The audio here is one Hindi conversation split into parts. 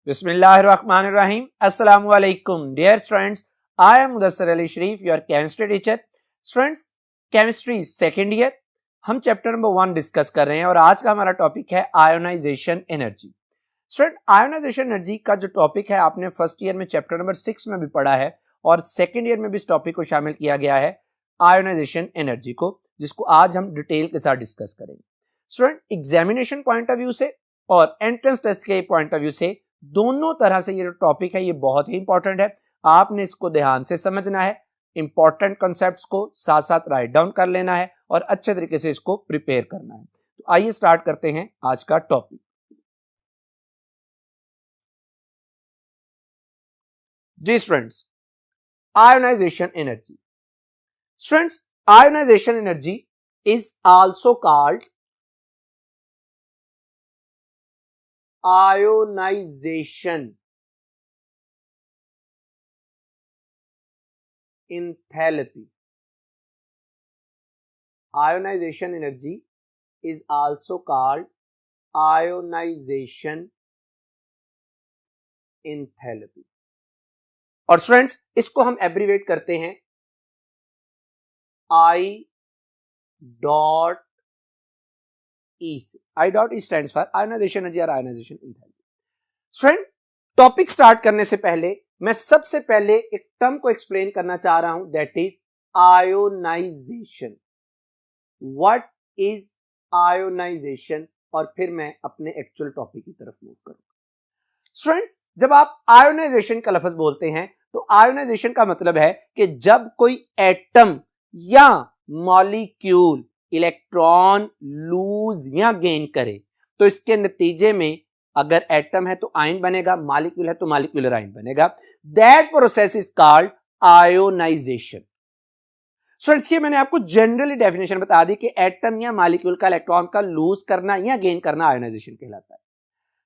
Bismillahirrahmanirrahim. Assalamu alaikum. Dear students, I am Mudassir Ali Sharif, your chemistry teacher. Students, chemistry second year. हम चैप्टर नंबर 1 डिस्कस कर रहे हैं और आज का हमारा टॉपिक है ionization energy. Student, ionization energy का जो टॉपिक है आपने फर्स्ट ईयर में चैप्टर नंबर 6 में भी पढ़ा है और सेकेंड ईयर में भी इस टॉपिक को शामिल किया गया है आयोनाइजेशन एनर्जी को, जिसको आज हम डिटेल के साथ डिस्कस करेंगे. Student, examination point of view से और एंट्रेंस टेस्ट के पॉइंट ऑफ व्यू से दोनों तरह से ये जो टॉपिक है ये बहुत ही इंपॉर्टेंट है. आपने इसको ध्यान से समझना है, इंपॉर्टेंट कॉन्सेप्ट्स को साथ साथ राइट डाउन कर लेना है और अच्छे तरीके से इसको प्रिपेयर करना है. तो आइए स्टार्ट करते हैं आज का टॉपिक. जी students, ionization energy. Students, ionization energy is also called ionization enthalpy. Ionization energy is also called ionization enthalpy. और स्टूडेंट्स, इसको हम एब्रीवेट करते हैं I डॉट E से. I dot E stands for ionization energy और ionization enthalpy. Student, topic start करने से पहले मैं सबसे पहले एक टर्म को एक्सप्लेन करना चाह रहा हूं, that is ionization. What is ionization, और फिर मैं अपने एक्चुअल टॉपिक की तरफ मूव करूंगा. स्टूडेंट्स, जब आप आयोनाइजेशन का लफ्ज बोलते हैं तो आयोनाइजेशन का मतलब है कि जब कोई एटम या मॉलिक्यूल इलेक्ट्रॉन लूज या गेन करे तो इसके नतीजे में अगर एटम है तो आयन बनेगा, मॉलिक्यूल है तो मॉलिक्यूलर आयन बनेगा. That process is called ionisation. Students, ये मैंने आपको जनरली डेफिनेशन बता दी कि एटम या मॉलिक्यूल का इलेक्ट्रॉन का लूज करना या गेन करना आयोनाइजेशन कहलाता है.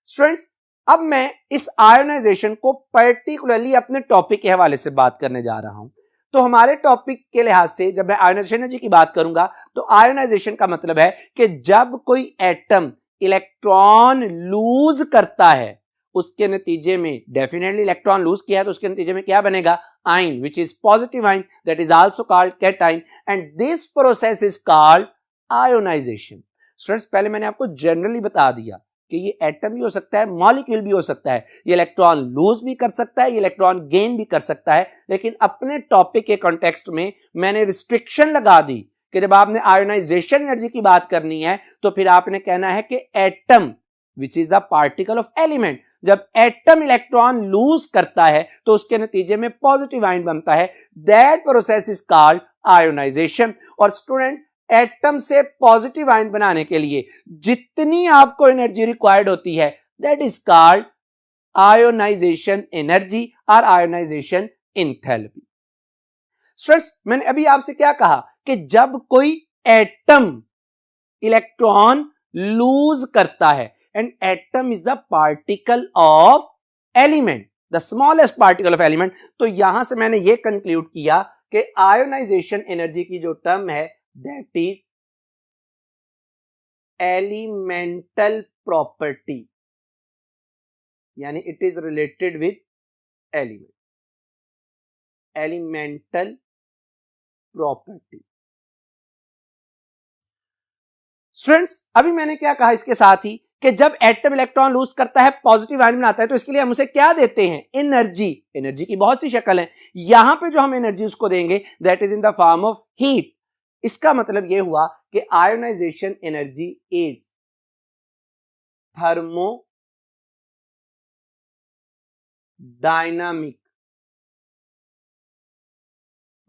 स्टूडेंट्स, अब मैं इस आयोनाइजेशन को पर्टिकुलरली अपने टॉपिक के हवाले से बात करने जा रहा हूं. तो हमारे टॉपिक के लिहाज से जब मैं आयोनाइजेशन एनर्जी की बात करूंगा तो आयोनाइजेशन का मतलब है कि जब कोई एटम इलेक्ट्रॉन लूज करता है उसके नतीजे में, डेफिनेटली इलेक्ट्रॉन लूज किया है तो उसके नतीजे में क्या बनेगा, ion, which is positive ion, that is also called cation, and this process is called ionisation. Students, पहले मैंने आपको जनरली बता दिया कि ये एटम भी हो सकता है, मॉलिक्यूल भी हो सकता है, ये इलेक्ट्रॉन लूज भी कर सकता है, ये इलेक्ट्रॉन गेन भी कर सकता है. लेकिन अपने टॉपिक के कॉन्टेक्स्ट में मैंने रिस्ट्रिक्शन लगा दी कि जब आपने आयोनाइजेशन एनर्जी की बात करनी है तो फिर आपने कहना है कि atom which is the particle of element, जब एटम इलेक्ट्रॉन लूज करता है तो उसके नतीजे में पॉजिटिव आयन बनता है. That process is called ionisation. और स्टूडेंट, एटम से पॉजिटिव आयन बनाने के लिए जितनी आपको एनर्जी रिक्वायर्ड होती है that is called ionisation energy और आयोनाइजेशन एंथैल्पी. स्टूडेंट्स, मैंने अभी आपसे क्या कहा कि जब कोई एटम इलेक्ट्रॉन लूज करता है, and atom is the particle of element, the smallest particle of element, तो यहां से मैंने यह कंक्लूड किया कि आयोनाइजेशन एनर्जी की जो टर्म है that is elemental property, यानी it is related with element, elemental property. Students, अभी मैंने क्या कहा इसके साथ ही कि जब एटम इलेक्ट्रॉन लूज करता है, पॉजिटिव आयन बनाता है, तो इसके लिए हम उसे क्या देते हैं, एनर्जी. एनर्जी की बहुत सी शक्ल है, यहां पे जो हम एनर्जी उसको देंगे that is in the form of heat. इसका मतलब यह हुआ कि ionization energy is thermodynamic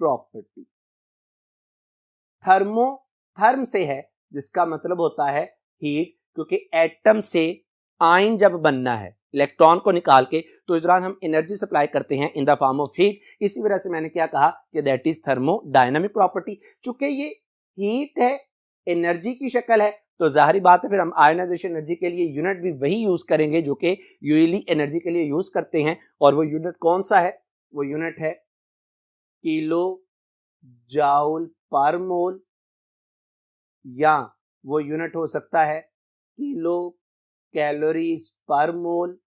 property. Therm से है जिसका मतलब होता है हीट, क्योंकि एटम से आयन जब बनना है इलेक्ट्रॉन को निकाल के तो इस दौरान हम एनर्जी सप्लाई करते हैं इन द फॉर्म ऑफ हीट. इसी वजह से मैंने क्या कहा कि दैट इज थर्मोडायनामिक प्रॉपर्टी. चूंकि ये हीट है, एनर्जी की शक्ल है, तो जाहिर बात है फिर हम आयोनाइजेशन एनर्जी के लिए यूनिट भी वही यूज करेंगे जो कि यूजली एनर्जी के लिए यूज करते हैं. और वो यूनिट कौन सा है, वो यूनिट है किलो जाउल पर मोल, या वो यूनिट हो सकता है किलो कैलोरीज पर मोल,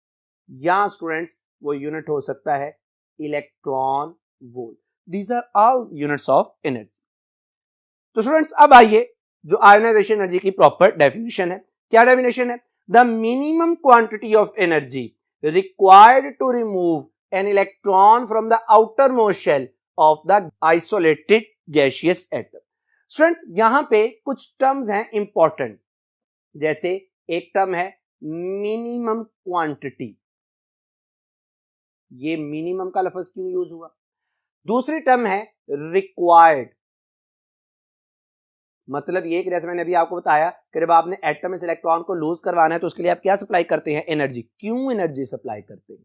यहां स्टूडेंट्स वो यूनिट हो सकता है electron volt. These are all units of energy. तो स्टूडेंट्स अब आइए जो आयोनाइजेशन एनर्जी की प्रॉपर डेफिनेशन है। क्या डेफिनेशन है? The minimum quantity of energy required to remove an electron from the outer most shell of the isolated gaseous atom. Students यहां पे कुछ टर्म्स हैं इंपॉर्टेंट, जैसे एक टर्म है मिनिमम क्वांटिटी, ये मिनिमम का लफ्ज क्यों यूज हुआ। दूसरी टर्म है रिक्वायर्ड, मतलब ये कि जैसे मैंने अभी आपको बताया कि जब आपने एटम से इलेक्ट्रॉन को लूज करवाना है तो उसके लिए आप क्या सप्लाई करते हैं? एनर्जी। क्यों एनर्जी सप्लाई करते हैं?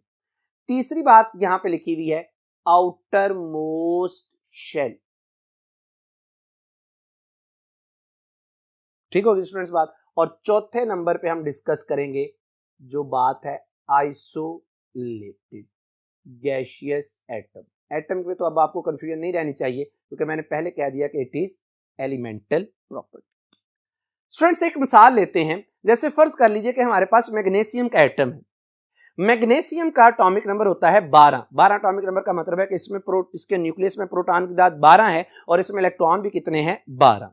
तीसरी बात यहां पे लिखी हुई है आउटर मोस्ट शेल। ठीक होगी स्टूडेंट्स बात। और चौथे नंबर पे हम डिस्कस करेंगे जो बात है आइसोलेटेड गैसियस एटम। एटम पे तो अब आपको कंफ्यूजन नहीं रहनी चाहिए क्योंकि मैंने पहले कह दिया कि it is elemental property. Students एक मिसाल लेते हैं, जैसे फर्ज कर लीजिए कि हमारे पास मैग्नीशियम का एटम है। मैग्नीशियम का एटॉमिक नंबर होता है 12। 12 एटॉमिक नंबर का मतलब है कि इसके न्यूक्लियस में प्रोटॉन की तादाद 12 है और इसमें इलेक्ट्रॉन भी कितने हैं? 12।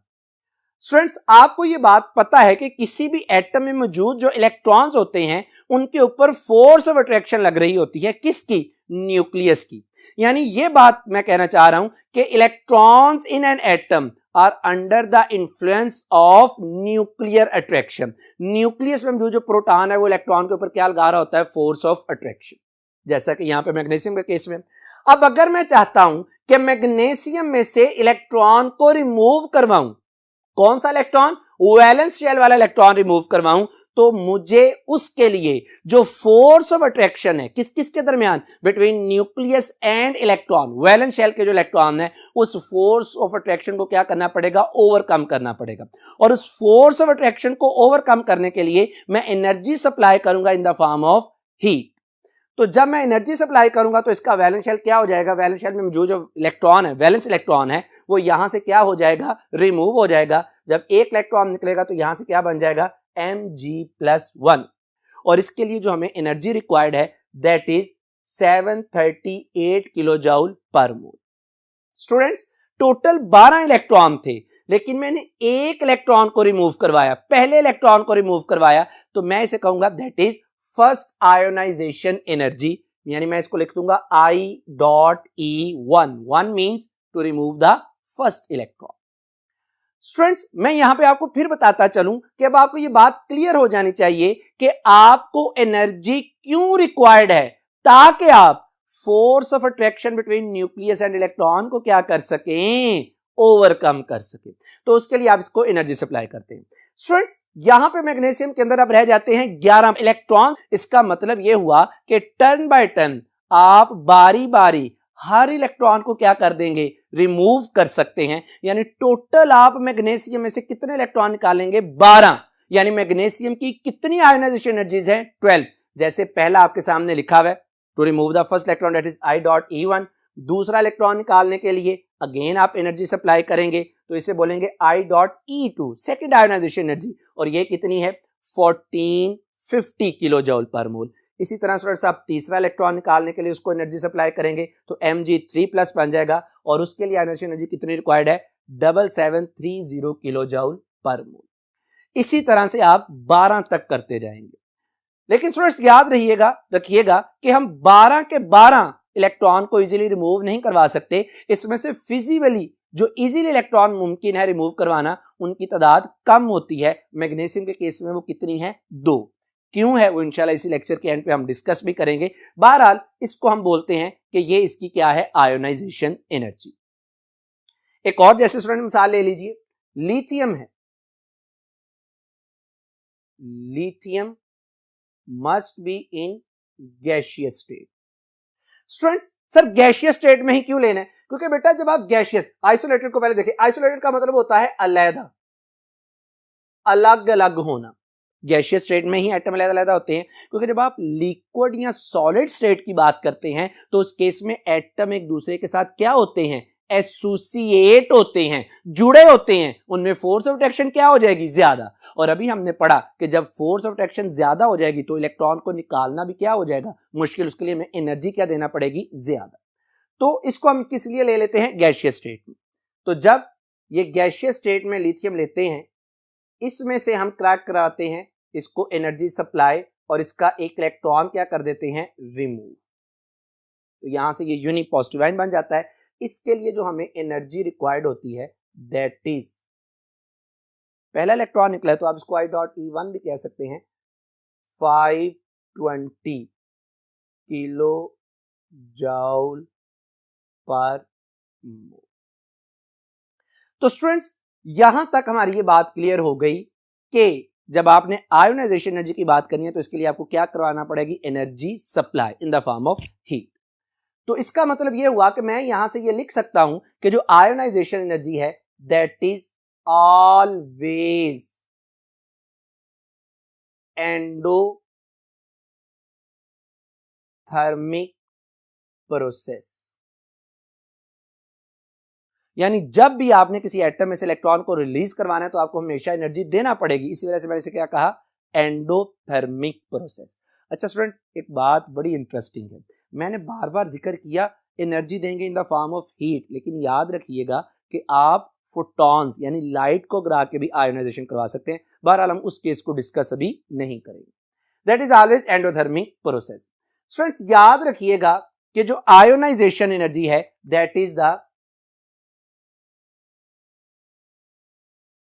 स्टूडेंट्स आपको ये बात पता है कि किसी भी एटम में मौजूद जो इलेक्ट्रॉन्स होते हैं उनके ऊपर फोर्स ऑफ अट्रैक्शन लग रही होती है, किसकी? न्यूक्लियस की। यानी ये बात मैं कहना चाह रहा हूं कि electrons in an atom are under the influence of nuclear attraction. Nucleus में जो प्रोटॉन है वो इलेक्ट्रॉन के ऊपर क्या लगा रहा होता है? फोर्स ऑफ अट्रैक्शन, जैसा कि यहां पे मैग्नीशियम के केस में। अब अगर मैं चाहता हूं कि मैग्नीशियम में से इलेक्ट्रॉन को रिमूव करवाऊं, कौन सा इलेक्ट्रॉन? वैलेंस शेल वाला इलेक्ट्रॉन रिमूव करवाऊं, तो मुझे उसके लिए जो फोर्स ऑफ अट्रैक्शन है किस किस के दरमियान? Between nucleus and electron, valence shell के जो इलेक्ट्रॉन है उस फोर्स ऑफ अट्रैक्शन को क्या करना पड़ेगा? ओवरकम करना पड़ेगा। और उस फोर्स ऑफ अट्रैक्शन को ओवरकम करने के लिए मैं एनर्जी सप्लाई करूंगा इन द फॉर्म ऑफ हीट। तो जब मैं एनर्जी सप्लाई करूंगा तो इसका वैलेंस शेल क्या हो जाएगा? वैलेंस शेल में जो इलेक्ट्रॉन है, वैलेंस इलेक्ट्रॉन है, वो यहां से क्या हो जाएगा? रिमूव हो जाएगा। जब एक इलेक्ट्रॉन निकलेगा तो यहां से क्या बन जाएगा? Mg+1। और इसके लिए जो हमें एनर्जी रिक्वायर्ड है that is 738 kilo joule per mole. Students total 12 electron थे, लेकिन मैंने एक इलेक्ट्रॉन को रिमूव करवाया, पहले इलेक्ट्रॉन को रिमूव करवाया, तो मैं इसे कहूंगा that is first ionization energy. यानी मैं इसको लिख दूंगा I.E1। 1 means to remove the first electron. Students मैं यहां पे आपको फिर बताता चलूं कि अब आपको ये बात क्लियर हो जानी चाहिए कि आपको एनर्जी क्यों रिक्वायर्ड है, ताकि आप force of attraction between nucleus and electron को क्या कर सकें? ओवरकम कर सके। तो उसके लिए आप इसको एनर्जी सप्लाई करते हैं। स्टूडेंट्स यहां पे मैग्नीशियम के अंदर अब रह जाते हैं 11 इलेक्ट्रॉन। इसका मतलब यह हुआ कि टर्न बाय टर्न आप बारी बारी हर इलेक्ट्रॉन को क्या कर देंगे? रिमूव कर सकते हैं। यानी टोटल आप मैग्नीशियम में से कितने इलेक्ट्रॉन निकालेंगे? 12। यानी मैग्नीशियम की कितनी आयोनाइजेशन एनर्जीज हैं? 12। जैसे पहला आपके सामने लिखा हुआ है to remove the first electron that is I.E1। दूसरा इलेक्ट्रॉन निकालने के लिए अगेन आप एनर्जी सप्लाई करेंगे तो इसे बोलेंगे I.E2 सेकेंड आयोनाइजेशन एनर्जी, और ये कितनी है? 1450 किलो जूल पर मोल। इसी तरह स्टूडेंट्स आप तीसरा इलेक्ट्रॉन निकालने के लिए उसको एनर्जी सप्लाई करेंगे तो Mg3+ बन जाएगा, और उसके लिए आयोनाइजेशन एनर्जी कितनी रिक्वायर्ड है? 7730 किलो जूल पर मोल। इसी तरह से आप 12 तक करते जाएंगे। लेकिन स्टूडेंट्स याद रखिएगा कि हम 12 के 12 इलेक्ट्रॉन को इजीली रिमूव नहीं करवा सकते। इसमें से फिजिकली जो इजीली इलेक्ट्रॉन मुमकिन है रिमूव करवाना उनकी तादाद कम होती है। मैग्नीशियम के केस में वो कितनी है? 2। क्यों है वो इंशाल्लाह इसी लेक्चर के एंड पे हम डिस्कस भी करेंगे। बहरहाल इसको हम बोलते हैं कि ये इसकी क्या है? Ionization energy. एक और जैसे स्टूडेंट मिसाल ले लीजिए, लिथियम है। Lithium must be in gaseous state. Students sir gaseous state में ही क्यों लेना है? क्योंकि बेटा जब आप गैसियस, आइसोलेटेड को पहले देखिए, आइसोलेटेड का मतलब होता है अलग अलग होना। गैसियस स्टेट में ही एटम अलग होते हैं, क्योंकि जब आप लिक्विड या सॉलिड स्टेट की बात करते हैं तो उस केस में एटम एक दूसरे के साथ क्या होते हैं? एसोसिएट होते हैं, जुड़े होते हैं, उनमें फोर्स ऑफ अट्रैक्शन क्या हो जाएगी, ज्यादा। और अभी हमने पढ़ा कि जब फोर्स ऑफ अट्रैक्शन ज्यादा हो जाएगी तो इलेक्ट्रॉन को निकालना भी क्या हो जाएगा, मुश्किल। उसके लिए हमें एनर्जी क्या देना पड़ेगी, ज्यादा। तो इसको हम किस लिए ले लेते हैं, गैसियस स्टेट में। तो जब ये गैसियस स्टेट में लिथियम लेते हैं, इसमें से हम क्रैक कराते हैं इसको एनर्जी सप्लाई, और इसका एक इलेक्ट्रॉन क्या कर देते हैं, रिमूव। तो यहां से ये यूनिक पॉजिटिव आयन बन जाता है। इसके लिए जो हमें एनर्जी रिक्वायर्ड होती है, दैट इज, पहला इलेक्ट्रॉन निकला है तो आप इसको I.E1 भी कह सकते हैं, 520 किलो जूल पर मोल। तो स्टूडेंट्स यहां तक हमारी ये बात क्लियर हो गई कि जब आपने आयोनाइजेशन एनर्जी की बात करनी है तो इसके लिए आपको क्या करवाना पड़ेगी, energy supply in the form of heat. तो इसका मतलब ये हुआ कि मैं यहां से ये लिख सकता हूं कि जो आयोनाइजेशन एनर्जी है that is always endothermic process. यानी जब भी आपने किसी एटम में से इलेक्ट्रॉन को रिलीज करवाना है तो आपको हमेशा एनर्जी देना पड़ेगी। इसी वजह से मैंने इसे क्या कहा, एंडोथर्मिक प्रोसेस। अच्छा स्टूडेंट, एक बात बड़ी इंटरेस्टिंग है, मैंने बार बार जिक्र किया एनर्जी देंगे इन द फॉर्म ऑफ हीट, लेकिन याद रखिएगा कि आप फोटॉन्स यानी लाइट को गिरा के भी आयोनाइजेशन करवा सकते हैं। बहरहाल हम उस केस को डिस्कस अभी नहीं करेंगे। That is always endothermic process. Students याद रखिएगा कि जो आयोनाइजेशन एनर्जी है that is the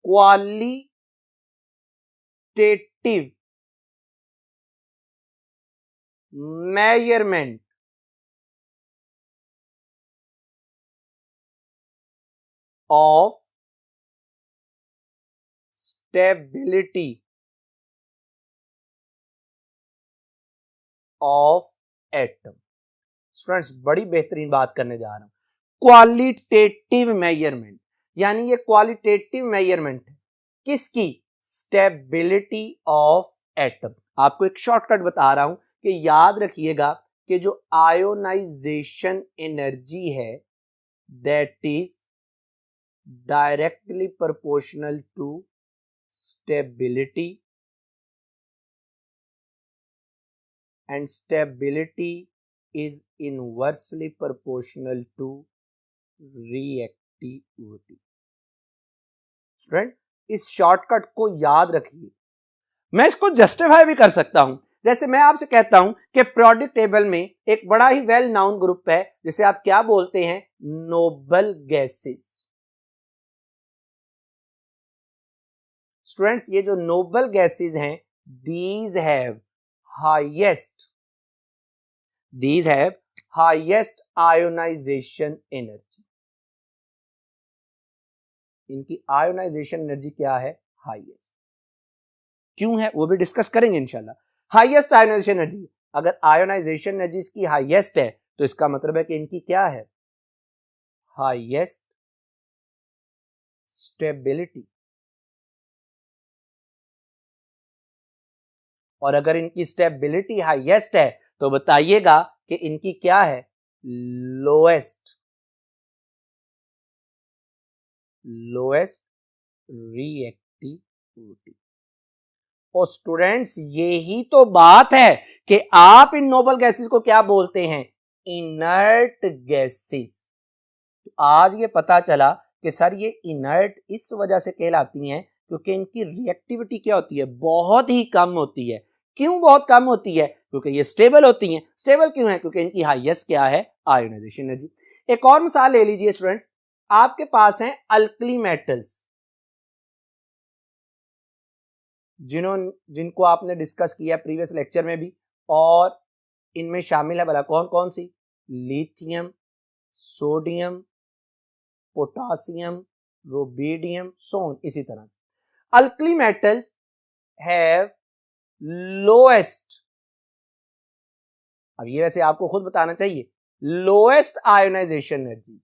qualitative measurement of stability of atom। Students बड़ी बेहतरीन बात करने जा रहा हूं, क्वालिटेटिव मेजरमेंट, यानी ये क्वालिटेटिव मेजरमेंट है किसकी, स्टेबिलिटी ऑफ एटम। आपको एक शॉर्टकट बता रहा हूं कि याद रखिएगा कि जो आयोनाइजेशन एनर्जी है that is directly proportional to stability, and stability is inversely proportional to reactivity. Student इस शॉर्टकट को याद रखिए। मैं इसको जस्टिफाई भी कर सकता हूं, जैसे मैं आपसे कहता हूं कि पीरियोडिक टेबल में एक बड़ा ही वेल नाउन ग्रुप है जिसे आप क्या बोलते हैं, नोबल गैसेस। स्टूडेंट्स ये जो नोबल गैसेस हैं these have highest ionization energy. इनकी आयोनाइजेशन एनर्जी क्या है, हाईएस्ट। क्यों है वो भी डिस्कस करेंगे इंशाल्लाह। हाईएस्ट आयोनाइजेशन एनर्जी, अगर आयोनाइजेशन एनर्जी इसकी हाईएस्ट है तो इसका मतलब है कि इनकी क्या है, हाईएस्ट स्टेबिलिटी। और अगर इनकी स्टेबिलिटी हाईएस्ट है तो बताइएगा कि इनकी क्या है, लोएस्ट रिएक्टिविटी। और स्टूडेंट्स यही तो बात है कि आप इन नोबल गैसेस को क्या बोलते हैं, इनर्ट गैसेस। तो आज ये पता चला कि सर ये इनर्ट इस वजह से कहलाती हैं क्योंकि इनकी रिएक्टिविटी क्या होती है, बहुत ही कम होती है। क्यों बहुत कम होती है, क्योंकि ये स्टेबल होती हैं। स्टेबल क्यों है, क्योंकि इनकी हाईएस्ट क्या है, आयोनाइजेशन एनर्जी। एक और मिसाल ले लीजिए स्टूडेंट्स, आपके पास हैं अल्कली मेटल्स, जिनको आपने डिस्कस किया प्रीवियस लेक्चर में भी, और इनमें शामिल है भला कौन कौन सी, लिथियम, सोडियम, पोटासियम, रुबिडियम, सोन। इसी तरह से अल्कली मेटल्स हैव लोएस्ट, अब ये वैसे आपको खुद बताना चाहिए, लोएस्ट आयोनाइजेशन एनर्जी।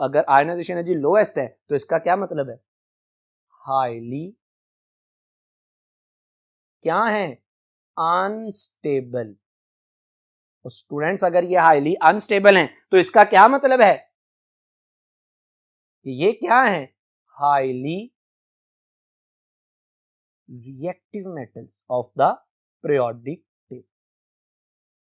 अगर आयोनाइजेशन एनर्जी लोएस्ट है तो इसका क्या मतलब है, हाईली क्या है, अनस्टेबल। स्टूडेंट्स अगर ये हाईली अनस्टेबल हैं तो इसका क्या मतलब है, कि ये क्या है, highly reactive metals of the periodic table.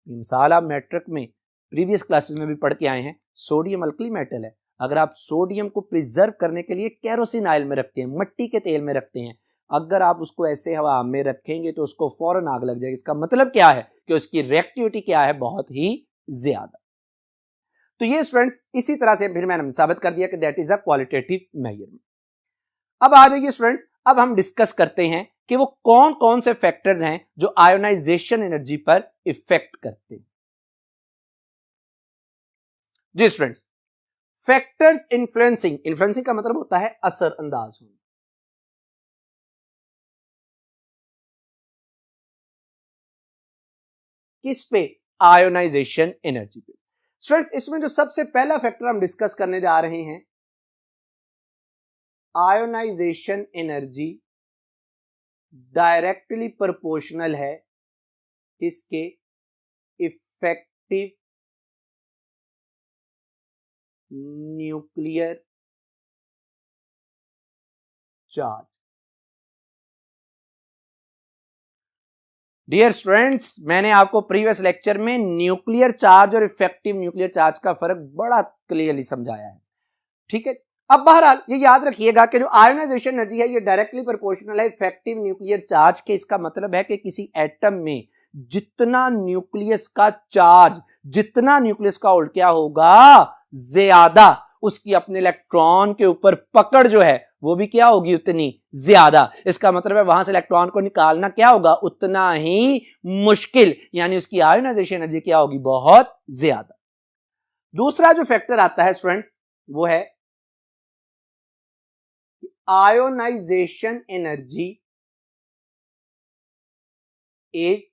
मिसाल आप मैट्रिक में प्रीवियस क्लासेस में भी पढ़ के आए हैं, सोडियम अल्कली मेटल है। अगर आप सोडियम को प्रिजर्व करने के लिए केरोसिन ऑयल में रखते हैं, मिट्टी के तेल में रखते हैं, अगर आप उसको ऐसे हवा में रखेंगे तो उसको फौरन आग लग जाएगी। इसका मतलब क्या है कि उसकी रिएक्टिविटी क्या है, बहुत ही ज्यादा। तो ये स्टूडेंट्स इसी तरह से फिर मैंने साबित कर दिया कि that is a qualitative measurement. अब आ जाइए स्टूडेंट्स, अब हम डिस्कस करते हैं कि वो कौन कौन से फैक्टर्स हैं जो आयोनाइजेशन एनर्जी पर इफेक्ट करते हैं। जी स्टूडेंट्स, फैक्टर्स इन्फ्लुएंसिंग, इन्फ्लुएंसिंग का मतलब होता है असर अंदाज होना। किस पे, आयोनाइजेशन एनर्जी पे। स्टूडेंट्स इसमें जो सबसे पहला फैक्टर हम डिस्कस करने जा रहे हैं, आयोनाइजेशन एनर्जी डायरेक्टली प्रोपोर्शनल है इसके effective nuclear charge. Dear students, मैंने आपको प्रीवियस लेक्चर में न्यूक्लियर चार्ज और इफेक्टिव न्यूक्लियर चार्ज का फर्क बड़ा क्लियरली समझाया है, ठीक है। अब बहरहाल ये याद रखिएगा कि जो आयोनाइजेशन एनर्जी है ये डायरेक्टली प्रोपोर्शनल है इफेक्टिव न्यूक्लियर चार्ज के। इसका मतलब है कि किसी एटम में जितना न्यूक्लियस का चार्ज, जितना न्यूक्लियस का वोल्ट क्या होगा, ज्यादा उसकी अपने इलेक्ट्रॉन के ऊपर पकड़ जो है वो भी क्या होगी, उतनी ज्यादा। इसका मतलब है वहां से इलेक्ट्रॉन को निकालना क्या होगा, उतना ही मुश्किल, यानी उसकी आयोनाइजेशन एनर्जी क्या होगी, बहुत ज्यादा। दूसरा जो फैक्टर आता है स्टूडेंट्स वो है ionization energy is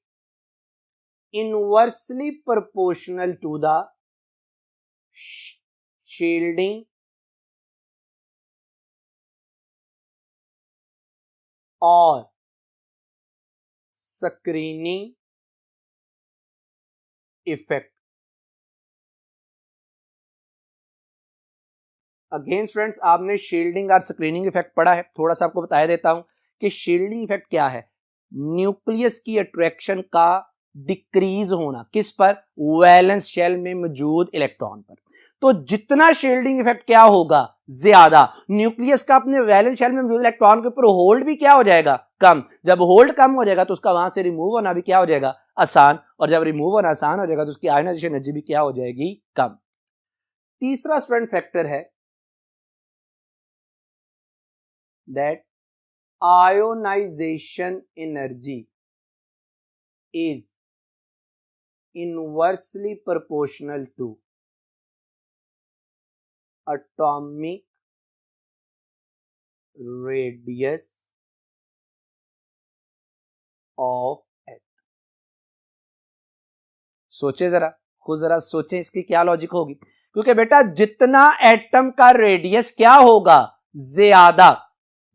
inversely proportional to the shielding और स्क्रीनिंग इफेक्ट। अगेन स्टूडेंट्स, आपने शील्डिंग और स्क्रीनिंग इफेक्ट पढ़ा है, थोड़ा सा आपको बता देता हूं कि शील्डिंग इफेक्ट क्या है। न्यूक्लियस की अट्रैक्शन का डिक्रीज होना, किस पर, वैलेंस शेल में मौजूद इलेक्ट्रॉन पर। तो जितना शील्डिंग इफेक्ट क्या होगा, ज्यादा, न्यूक्लियस का अपने वैलेंस शेल में मौजूद इलेक्ट्रॉन के ऊपर होल्ड भी क्या हो जाएगा, कम। जब होल्ड कम हो जाएगा तो उसका वहां से रिमूव होना भी क्या हो जाएगा, आसान, और जब रिमूव होना आसान हो जाएगा तो उसकी आयोनाइजेशन एनर्जी भी क्या हो जाएगी, कम। तीसरा स्टूडेंट फैक्टर है that ionization energy is inversely proportional to atomic radius of atom। सोचे जरा, खुद जरा सोचें इसकी क्या लॉजिक होगी, क्योंकि बेटा जितना एटम का रेडियस क्या होगा, ज्यादा,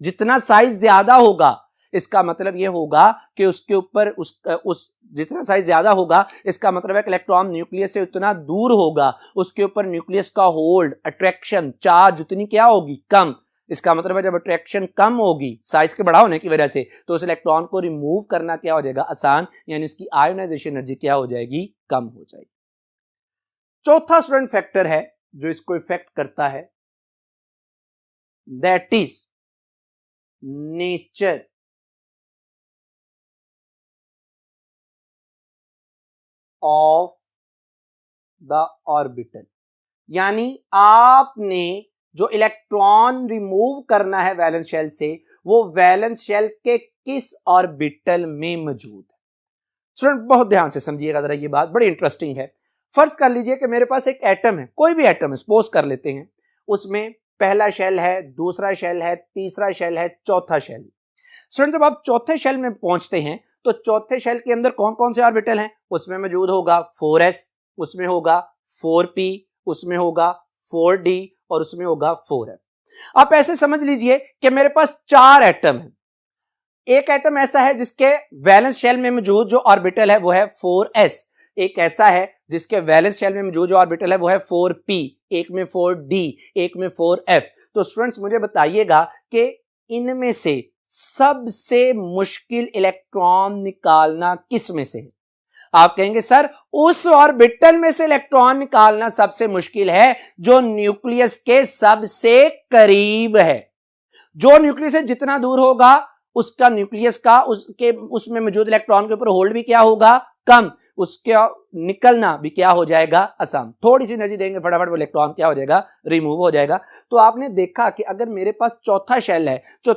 जितना साइज ज्यादा होगा, इसका मतलब यह होगा कि उसके ऊपर उस जितना साइज ज्यादा होगा, इसका मतलब है कि इलेक्ट्रॉन न्यूक्लियस से उतना दूर होगा, उसके ऊपर न्यूक्लियस का होल्ड, अट्रैक्शन, चार्ज उतनी क्या होगी, कम। इसका मतलब है जब अट्रैक्शन कम होगी साइज के बड़ा होने की वजह से, तो उस इलेक्ट्रॉन को रिमूव करना क्या हो जाएगा, आसान, यानी उसकी आयोनाइजेशन एनर्जी क्या हो जाएगी, कम हो जाएगी। चौथा स्टूडेंट फैक्टर है जो इसको इफेक्ट करता है, that is nature of the orbital. यानी आपने जो इलेक्ट्रॉन रिमूव करना है वैलेंस शेल से, वो वैलेंस शेल के किस ऑर्बिटल में मौजूद है। स्टूडेंट बहुत ध्यान से समझिएगा जरा, ये बात बड़ी इंटरेस्टिंग है। फर्ज कर लीजिए कि मेरे पास एक एटम है, कोई भी एटम है, सपोज कर लेते हैं, उसमें पहला शेल है, दूसरा शेल है, तीसरा शेल है, चौथा शेल। स्टूडेंट जब आप चौथे शेल में पहुंचते हैं तो चौथे शेल के अंदर कौन कौन से ऑर्बिटल हैं, उसमें मौजूद होगा 4s, उसमें होगा 4p, उसमें होगा 4d और उसमें होगा 4f। आप ऐसे समझ लीजिए कि मेरे पास 4 एटम है। एक एटम ऐसा है जिसके वैलेंस शेल में मौजूद जो ऑर्बिटल है वो है 4s, एक ऐसा है जिसके वैलेंस शेल में मौजूद जो ऑर्बिटल है वो है 4p, एक में 4d, एक में 4f। तो स्टूडेंट्स मुझे बताइएगा कि इनमें से सबसे मुश्किल इलेक्ट्रॉन निकालना किस में से है? आप कहेंगे सर उस ऑर्बिटल में से इलेक्ट्रॉन निकालना सबसे मुश्किल है जो न्यूक्लियस के सबसे करीब है। जो न्यूक्लियस से जितना दूर होगा उसका न्यूक्लियस का उसमें मौजूद इलेक्ट्रॉन के ऊपर होल्ड भी क्या होगा, कम, उसका निकलना भी क्या हो जाएगा, आसान। थोड़ी सी एनर्जी देंगे फटाफट वो इलेक्ट्रॉन क्या हो जाएगा, रिमूव हो जाएगा। तो आपने देखा कि अगर मेरे पास चौथा शेल है, जो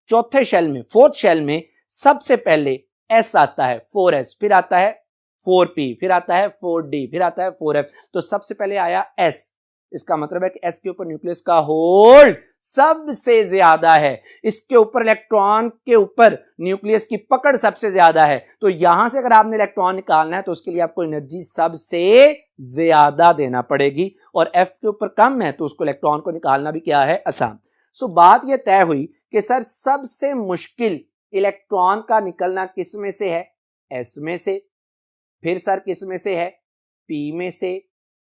चौथे शेल में, फोर्थ शेल में सबसे पहले S आता है 4S, फिर आता है 4P, फिर आता है 4D, फिर आता है 4F। तो सबसे पहले आया S, इसका मतलब है कि S के ऊपर न्यूक्लियस का होल्ड सबसे ज्यादा है, इसके ऊपर इलेक्ट्रॉन के ऊपर न्यूक्लियस की पकड़ सबसे ज्यादा है। तो यहां से अगर आपने इलेक्ट्रॉन निकालना है तो उसके लिए आपको एनर्जी सबसे ज्यादा देना पड़ेगी, और F के ऊपर कम है तो उसको इलेक्ट्रॉन को निकालना भी क्या है, आसान। सो बात यह तय हुई कि सर सबसे मुश्किल इलेक्ट्रॉन का निकलना किस में से है, S में से, फिर सर किस में से है, P में से,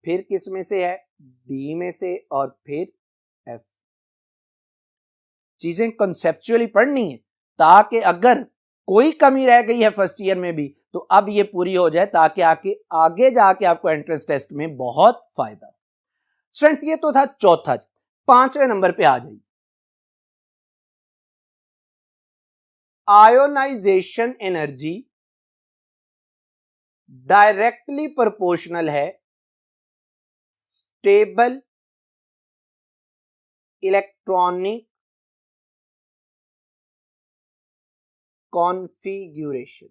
फिर किस में से है, D में से, और फिर F। चीजें कंसेप्चुअली पढ़नी है ताकि अगर कोई कमी रह गई है फर्स्ट ईयर में भी तो अब ये पूरी हो जाए, ताकि आगे जाके आपको एंट्रेंस टेस्ट में बहुत फायदा। स्टूडेंट्स ये तो था चौथा। पांचवें नंबर पे आ जाइए। आयोनाइजेशन एनर्जी डायरेक्टली प्रोपोर्शनल है stable electronic configuration.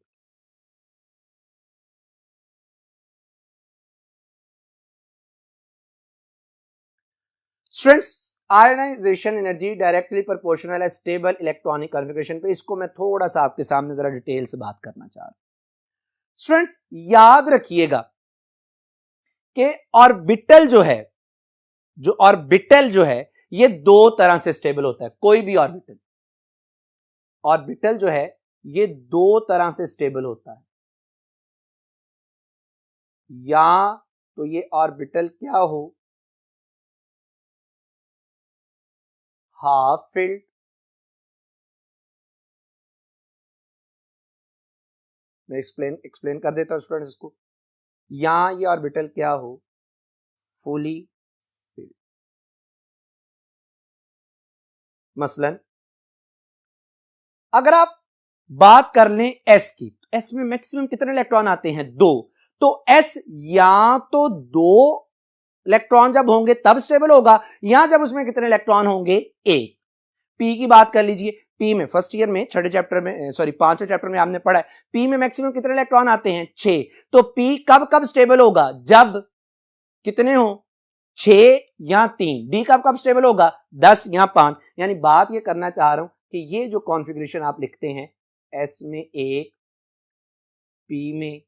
Students ionization energy directly proportional है स्टेबल इलेक्ट्रॉनिक कॉन्फ़िगरेशन पे, इसको मैं थोड़ा सा आपके सामने जरा डिटेल से बात करना चाह रहा हूं। स्टूडेंट्स याद रखिएगा कि ऑर्बिटल जो है ये दो तरह से स्टेबल होता है। कोई भी ऑर्बिटल जो है ये दो तरह से स्टेबल होता है, या तो ये ऑर्बिटल क्या हो, हाफ फिल्ड, मैं एक्सप्लेन कर देता हूं स्टूडेंट्स इसको, या ये ऑर्बिटल क्या हो, फुली फिल्ड। मसलन अगर आप बात कर लें S की, तो S में मैक्सिमम कितने इलेक्ट्रॉन आते हैं, 2। तो S या तो 2 इलेक्ट्रॉन जब होंगे तब स्टेबल होगा, या जब उसमें कितने इलेक्ट्रॉन होंगे, 1। P की बात कर लीजिए, P में फर्स्ट ईयर में पांचवें चैप्टर में आपने पढ़ा है, P में मैक्सिमम कितने इलेक्ट्रॉन आते हैं, 6। तो P कब स्टेबल होगा, जब कितने हो, 6 या 3। D कब स्टेबल होगा, 10 या 5। यानी बात ये करना चाह रहा हूं कि ये जो कॉन्फ़िगरेशन आप लिखते हैं, S में 1, P में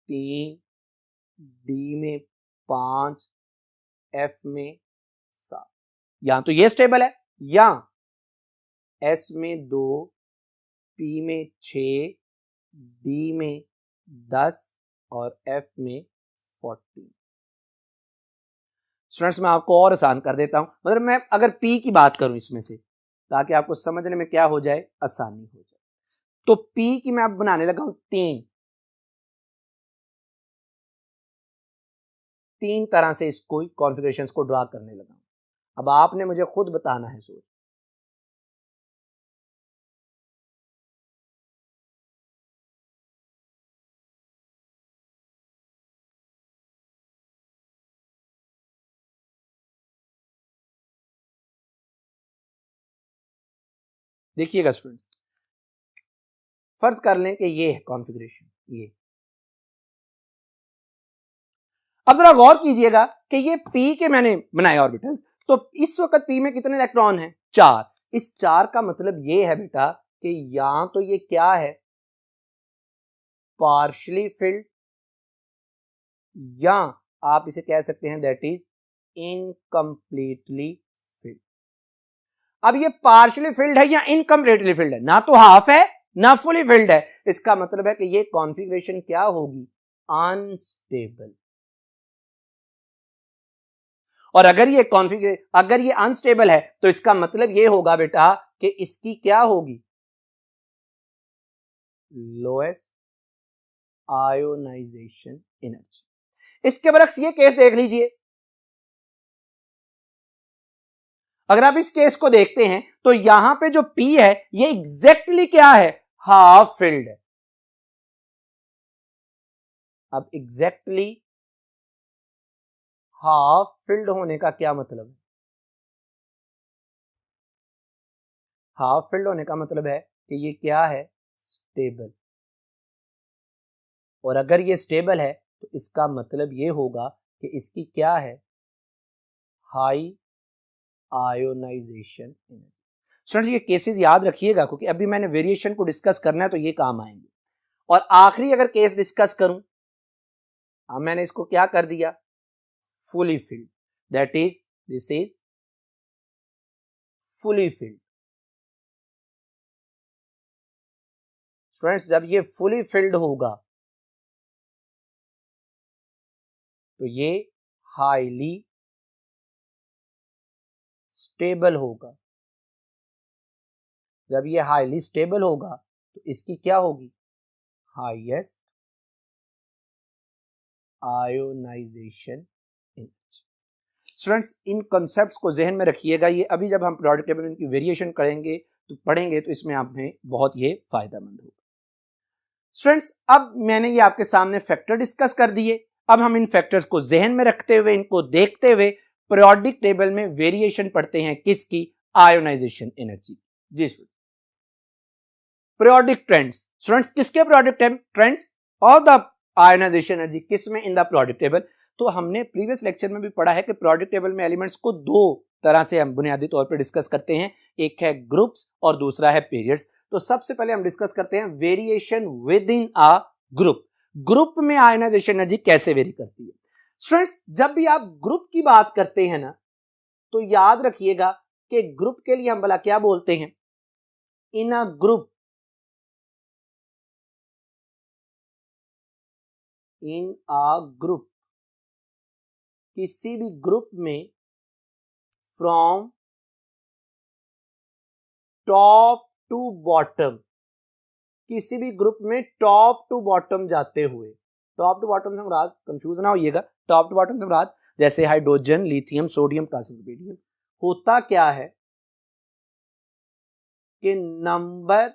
3, D में 5, F में 7, या तो ये स्टेबल है, या S में 2, P में 6, D में 10 और F में 14। स्टूडेंट्स मैं आपको और आसान कर देता हूं, मतलब मैं अगर P की बात करूं इसमें से, ताकि आपको समझने में क्या हो जाए, आसानी हो जाए। तो P की मैं अब बनाने लगा हूं 3 तरह से इसको कॉन्फ़िगरेशंस को ड्रा करने लगा हूं। अब आपने मुझे खुद बताना है। सोच देखिएगा स्टूडेंट्स, फर्ज कर लें कि ये है कॉन्फ़िगरेशन, ये। अब जरा गौर कीजिएगा कि ये P के मैंने बनाए ऑर्बिटल्स, तो इस वक्त P में कितने इलेक्ट्रॉन हैं, 4। इस 4 का मतलब ये है बेटा कि या तो ये क्या है, पार्शली फिल्ड, या आप इसे कह सकते हैं दैट इज इनकम्प्लीटली फिल्ड। अब ये पार्शली फिल्ड है या इनकम्प्लीटली फिल्ड है, ना तो हाफ है ना फुली फिल्ड है, इसका मतलब है कि ये कॉन्फ़िगरेशन क्या होगी, अनस्टेबल। और अगर ये अनस्टेबल है तो इसका मतलब ये होगा बेटा कि इसकी क्या होगी, लोएस्ट आयोनाइजेशन एनर्जी। इसके बरक्स ये केस देख लीजिए, अगर आप इस केस को देखते हैं तो यहां पे जो P है ये एग्जैक्टली क्या है, हाफ फिल्ड है। अब एग्जैक्टली हाफ फिल्ड होने का क्या मतलब है, हाफ फिल्ड होने का मतलब है कि ये क्या है, स्टेबल। और अगर ये स्टेबल है तो इसका मतलब ये होगा कि इसकी क्या है, हाई आयोनाइजेशन एनर्जी। स्टूडेंट्स ये केसेस याद रखिएगा क्योंकि अभी मैंने वेरिएशन को डिस्कस करना है तो ये काम आएंगे। और आखिरी अगर केस डिस्कस करूं, अब मैंने इसको क्या कर दिया, fully filled, that is this is fully filled. Students जब ये फुली फिल्ड होगा तो ये हाईली स्टेबल होगा। जब ये हाईली स्टेबल होगा तो इसकी क्या होगी, हाईएस्ट आयोनाइजेशन एनर्जी। स्टूडेंट्स इन कॉन्सेप्ट्स को जहन में रखिएगा, ये अभी जब हम पीरियोडिक टेबल की वेरिएशन करेंगे तो पढ़ेंगे तो इसमें हमें बहुत ये फायदेमंद होगा। स्टूडेंट्स अब मैंने ये आपके सामने फैक्टर डिस्कस कर दिए, अब हम इन फैक्टर्स को जहन में रखते हुए, इनको देखते हुए पीरियोडिक टेबल में वेरिएशन पढ़ते हैं, किसकी, आयोनाइजेशन एनर्जी। जी स्टूडेंट, पीरियोडिक ट्रेंड्स। स्टूडेंट्स किसके पीरियोडिक ट्रेंड्स, और द आयोनाइजेशन एनर्जी किस में, इन द पीरियोडिक टेबल। तो हमने प्रीवियस लेक्चर में भी पढ़ा है कि पीरियोडिक टेबल में एलिमेंट्स को दो तरह से हम बुनियादी तौर पर डिस्कस करते हैं, एक है ग्रुप्स और दूसरा है पीरियड्स। तो सबसे पहले हम डिस्कस करते हैं variation with in a group. Group में आयोनाइजेशन एनर्जी कैसे वेरी करती है। स्टूडेंट्स जब भी आप ग्रुप की बात करते हैं ना तो याद रखिएगा कि ग्रुप के लिए हम भला क्या बोलते हैं, इन a group, in a group, किसी भी ग्रुप में फ्रॉम टॉप टू बॉटम, किसी भी ग्रुप में टॉप टू बॉटम जाते हुए, टॉप टू बॉटम से मुराद, कंफ्यूज ना होइएगा, टॉप टू बॉटम से मुराद जैसे hydrogen, lithium, sodium, potassium, rubidium, होता क्या है कि नंबर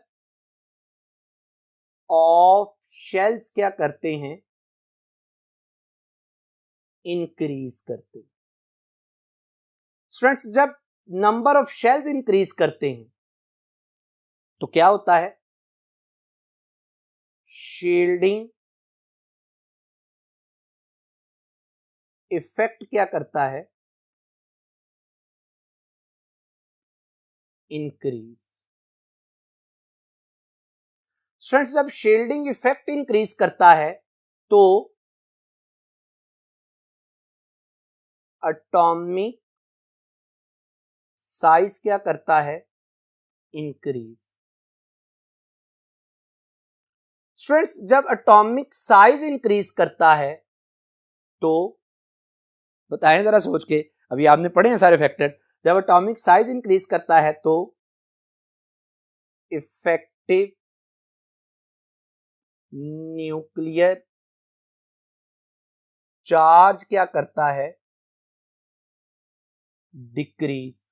ऑफ शेल्स क्या करते हैं, इंक्रीज करते हैं। स्टूडेंट्स जब नंबर ऑफ शेल्स इंक्रीज करते हैं तो क्या होता है, शील्डिंग इफेक्ट क्या करता है, इंक्रीज। स्टूडेंट्स जब शील्डिंग इफेक्ट इंक्रीज करता है तो एटॉमिक साइज क्या करता है, इंक्रीज। स्टूडेंट्स जब एटॉमिक साइज इंक्रीज करता है तो बताएं जरा सोच के, अभी आपने पढ़े हैं सारे फैक्टर्स, जब एटॉमिक साइज इंक्रीज करता है तो इफेक्टिव न्यूक्लियर चार्ज क्या करता है, डिक्रीज।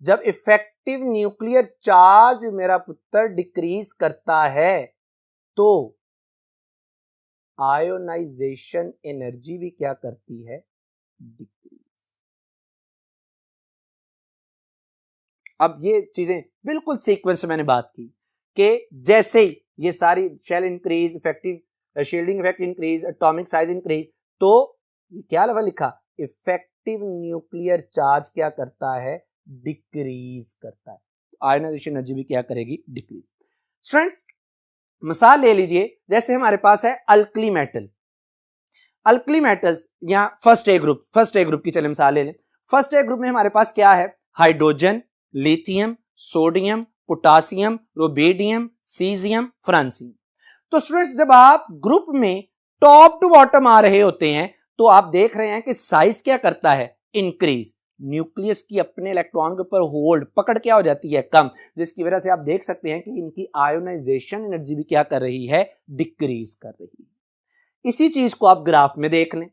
जब इफेक्टिव न्यूक्लियर चार्ज मेरा पुत्र डिक्रीज करता है तो आयोनाइजेशन एनर्जी भी क्या करती है, डिक्रीज। अब ये चीजें बिल्कुल सीक्वेंस में मैंने बात की कि जैसे ही ये सारी shell increase, effective shielding effect increase, atomic size increase, तो क्या लेवल लिखा, इफेक्टिव न्यूक्लियर चार्ज क्या करता है, डिक्रीज करता है। तो आयोनाइजेशन एनर्जी भी क्या करेगी, डिक्रीज। स्टूडेंट्स मिसाल ले लीजिए, जैसे हमारे पास है अल्कली मेटल, अल्कली मेटल्स, यहां फर्स्ट ए ग्रुप की चले मिसाल ले लें। फर्स्ट ए ग्रुप में हमारे पास क्या है, hydrogen, lithium, sodium, potassium, rubidium, caesium, francium. तो स्टूडेंट्स जब आप ग्रुप में टॉप टू बॉटम आ रहे होते हैं तो आप देख रहे हैं कि साइज क्या करता है, इंक्रीज। न्यूक्लियस की अपने इलेक्ट्रॉन के ऊपर होल्ड पकड़ क्या हो जाती है, कम, जिसकी वजह से आप देख सकते हैं कि इनकी आयोनाइजेशन एनर्जी भी क्या कर रही है, डिक्रीज कर रही है। इसी चीज को आप ग्राफ में देख लें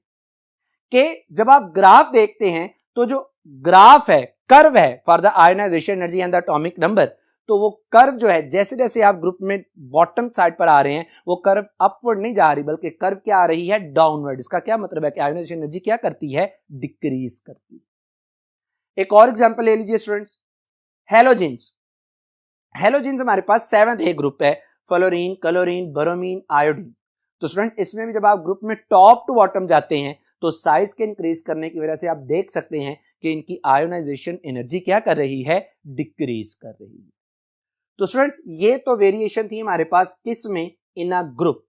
कि जब आप ग्राफ देखते हैं तो जो ग्राफ है, कर्व है for the ionization energy and the atomic number, तो वो कर्व जो है जैसे जैसे आप ग्रुप में बॉटम साइड पर आ रहे हैं वो कर्व अपवर्ड नहीं जा रही बल्कि कर्व क्या आ रही है, डाउनवर्ड। इसका क्या मतलब है कि आयोनाइजेशन एनर्जी क्या करती है, डिक्रीज करती है। एक और एग्जांपल ले लीजिए स्टूडेंट्स, हेलोजेंस। हेलोजेंस हमारे पास 7th ए ग्रुप है, फ्लोरीन, क्लोरीन, ब्रोमीन, आयोडीन। तो स्टूडेंट इसमें भी जब आप ग्रुप में टॉप टू बॉटम जाते हैं तो साइज के इंक्रीज करने की वजह से आप देख सकते हैं कि इनकी आयोनाइजेशन एनर्जी क्या कर रही है, डिक्रीज कर रही है। तो स्टूडेंट्स ये तो वेरिएशन थी हमारे पास किसमें, इन अ ग्रुप।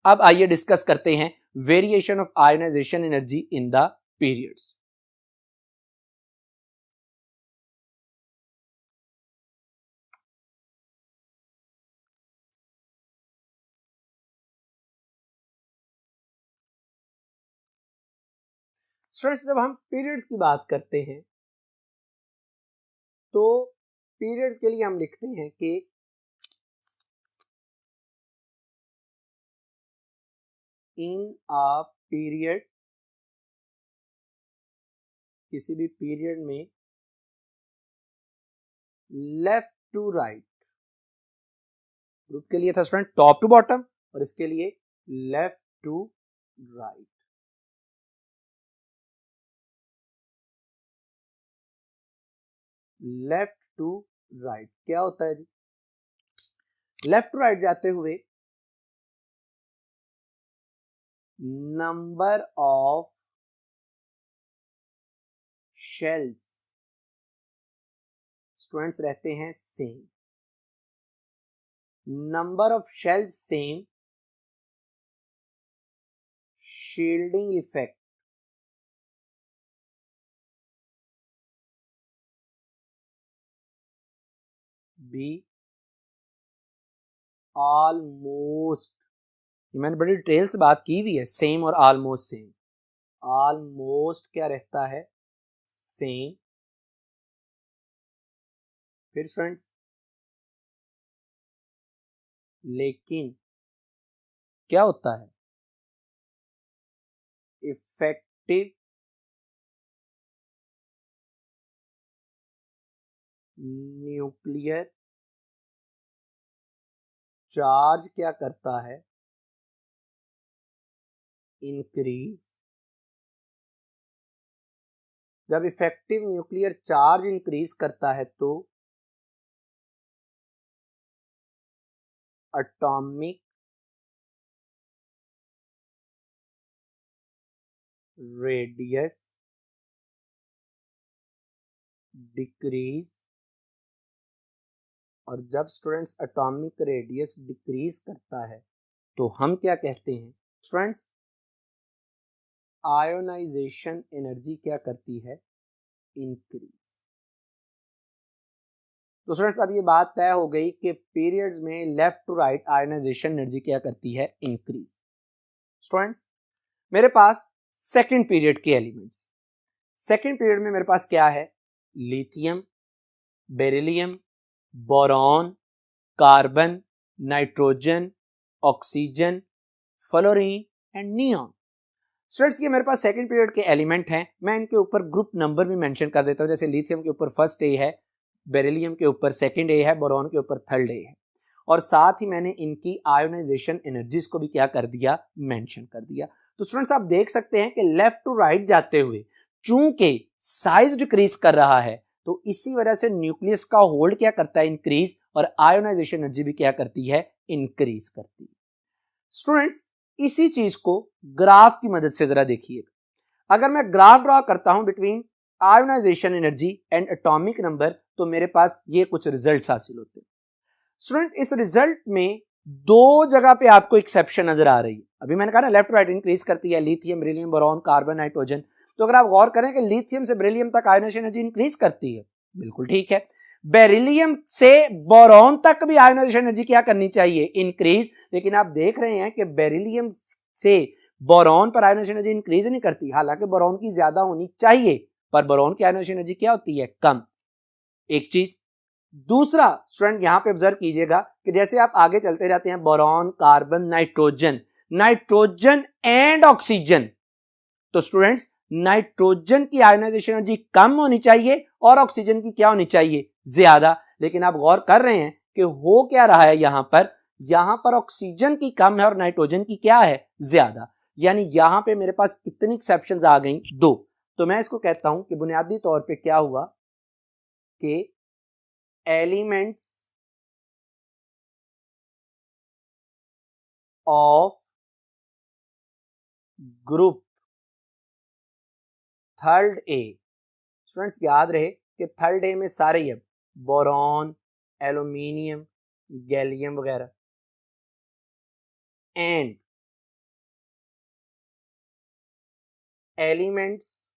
अब आइए डिस्कस करते हैं variation of ionization energy in the periods. Students जब हम पीरियड्स की बात करते हैं तो पीरियड्स के लिए हम लिखते हैं कि इन अ पीरियड, किसी भी पीरियड में लेफ्ट टू राइट, ग्रुप के लिए था स्टूडेंट टॉप टू बॉटम और इसके लिए left to right. Left to right क्या होता है जी, लेफ्ट टू राइट जाते हुए नंबर ऑफ शेल्स स्टूडेंट्स रहते हैं same, number of shells same, shielding effect be almost, मैंने बड़ी डिटेल से बात की हुई है, सेम और ऑलमोस्ट सेम। ऑलमोस्ट क्या रहता है, सेम। फिर फ्रेंड्स लेकिन क्या होता है, इफेक्टिव न्यूक्लियर चार्ज क्या करता है, इंक्रीज। जब इफेक्टिव न्यूक्लियर चार्ज इंक्रीज करता है तो एटॉमिक रेडियस डिक्रीज। और जब स्टूडेंट्स एटॉमिक रेडियस डिक्रीज करता है तो हम क्या कहते हैं स्टूडेंट्स, आयोनाइजेशन एनर्जी क्या करती है, इंक्रीज। तो स्टूडेंट्स अब ये बात तय हो गई कि पीरियड्स में left to right ionization energy क्या करती है, इंक्रीज। स्टूडेंट्स मेरे पास सेकंड पीरियड के एलिमेंट्स, सेकंड पीरियड में मेरे पास क्या है, lithium, beryllium, boron, carbon, nitrogen, oxygen, fluorine and neon. Students ये मेरे पास सेकंड पीरियड के एलिमेंट हैं, मैं इनके ऊपर ग्रुप नंबर भी मेंशन कर देता हूं, जैसे लिथियम के ऊपर फर्स्ट ए है, बेरिलियम के ऊपर सेकंड ए है, बोरॉन के ऊपर थर्ड ए है, और साथ ही मैंने इनकी आयोनाइजेशन एनर्जीज को भी क्या कर दिया, मेंशन कर दिया। तो स्टूडेंट्स आप देख सकते हैं कि लेफ्ट टू राइट जाते हुए चूंकि साइज डिक्रीज कर रहा है तो इसी वजह से न्यूक्लियस का होल्ड क्या करता है, इंक्रीज, और आयोनाइजेशन एनर्जी भी क्या करती है, इंक्रीज करती है। स्टूडेंट्स इसी चीज को ग्राफ की मदद से जरा देखिएगा। अगर मैं ग्राफ ड्रॉ करता हूं between ionization energy and atomic number तो मेरे पास ये कुछ रिजल्ट्स हासिल होते हैं। स्टूडेंट इस रिजल्ट में दो जगह पे आपको एक्सेप्शन नजर आ रही है। अभी मैंने कहा ना लेफ्ट राइट इंक्रीज करती है, lithium, beryllium, boron, carbon, nitrogen. तो अगर आप गौर करें कि लिथियम से बेरिलियम तक आयोनाइजेशन एनर्जी इंक्रीज करती है, बिल्कुल ठीक है। बेरिलियम से बोरॉन तक भी आयोनाइजेशन एनर्जी क्या करनी चाहिए, इंक्रीज। लेकिन आप देख रहे हैं कि बेरिलियम से बोरॉन पर आयोनाइजेशन एनर्जी इंक्रीज नहीं करती, हालांकि बोरॉन की ज्यादा होनी चाहिए, पर बोरॉन की आयोनाइजेशन एनर्जी क्या होती है, कम। एक चीज। दूसरा स्टूडेंट यहां पे ऑब्जर्व कीजिएगा कि जैसे आप आगे चलते जाते हैं, boron, carbon, nitrogen, nitrogen and oxygen, तो स्टूडेंट्स नाइट्रोजन की आयोनाइजेशन एनर्जी कम होनी चाहिए और ऑक्सीजन की क्या होनी चाहिए, ज्यादा। लेकिन आप गौर कर रहे हैं कि हो क्या रहा है, यहां पर ऑक्सीजन की कम है और नाइट्रोजन की क्या है, ज्यादा। यानी यहां पे मेरे पास कितनी एक्सेप्शंस आ गई, 2। तो मैं इसको कहता हूं कि बुनियादी तौर पे क्या हुआ कि elements of group third A, students याद रहे कि थर्ड ए में सारे ही, बोरॉन, एल्यूमिनियम, गैलियम वगैरह, and elements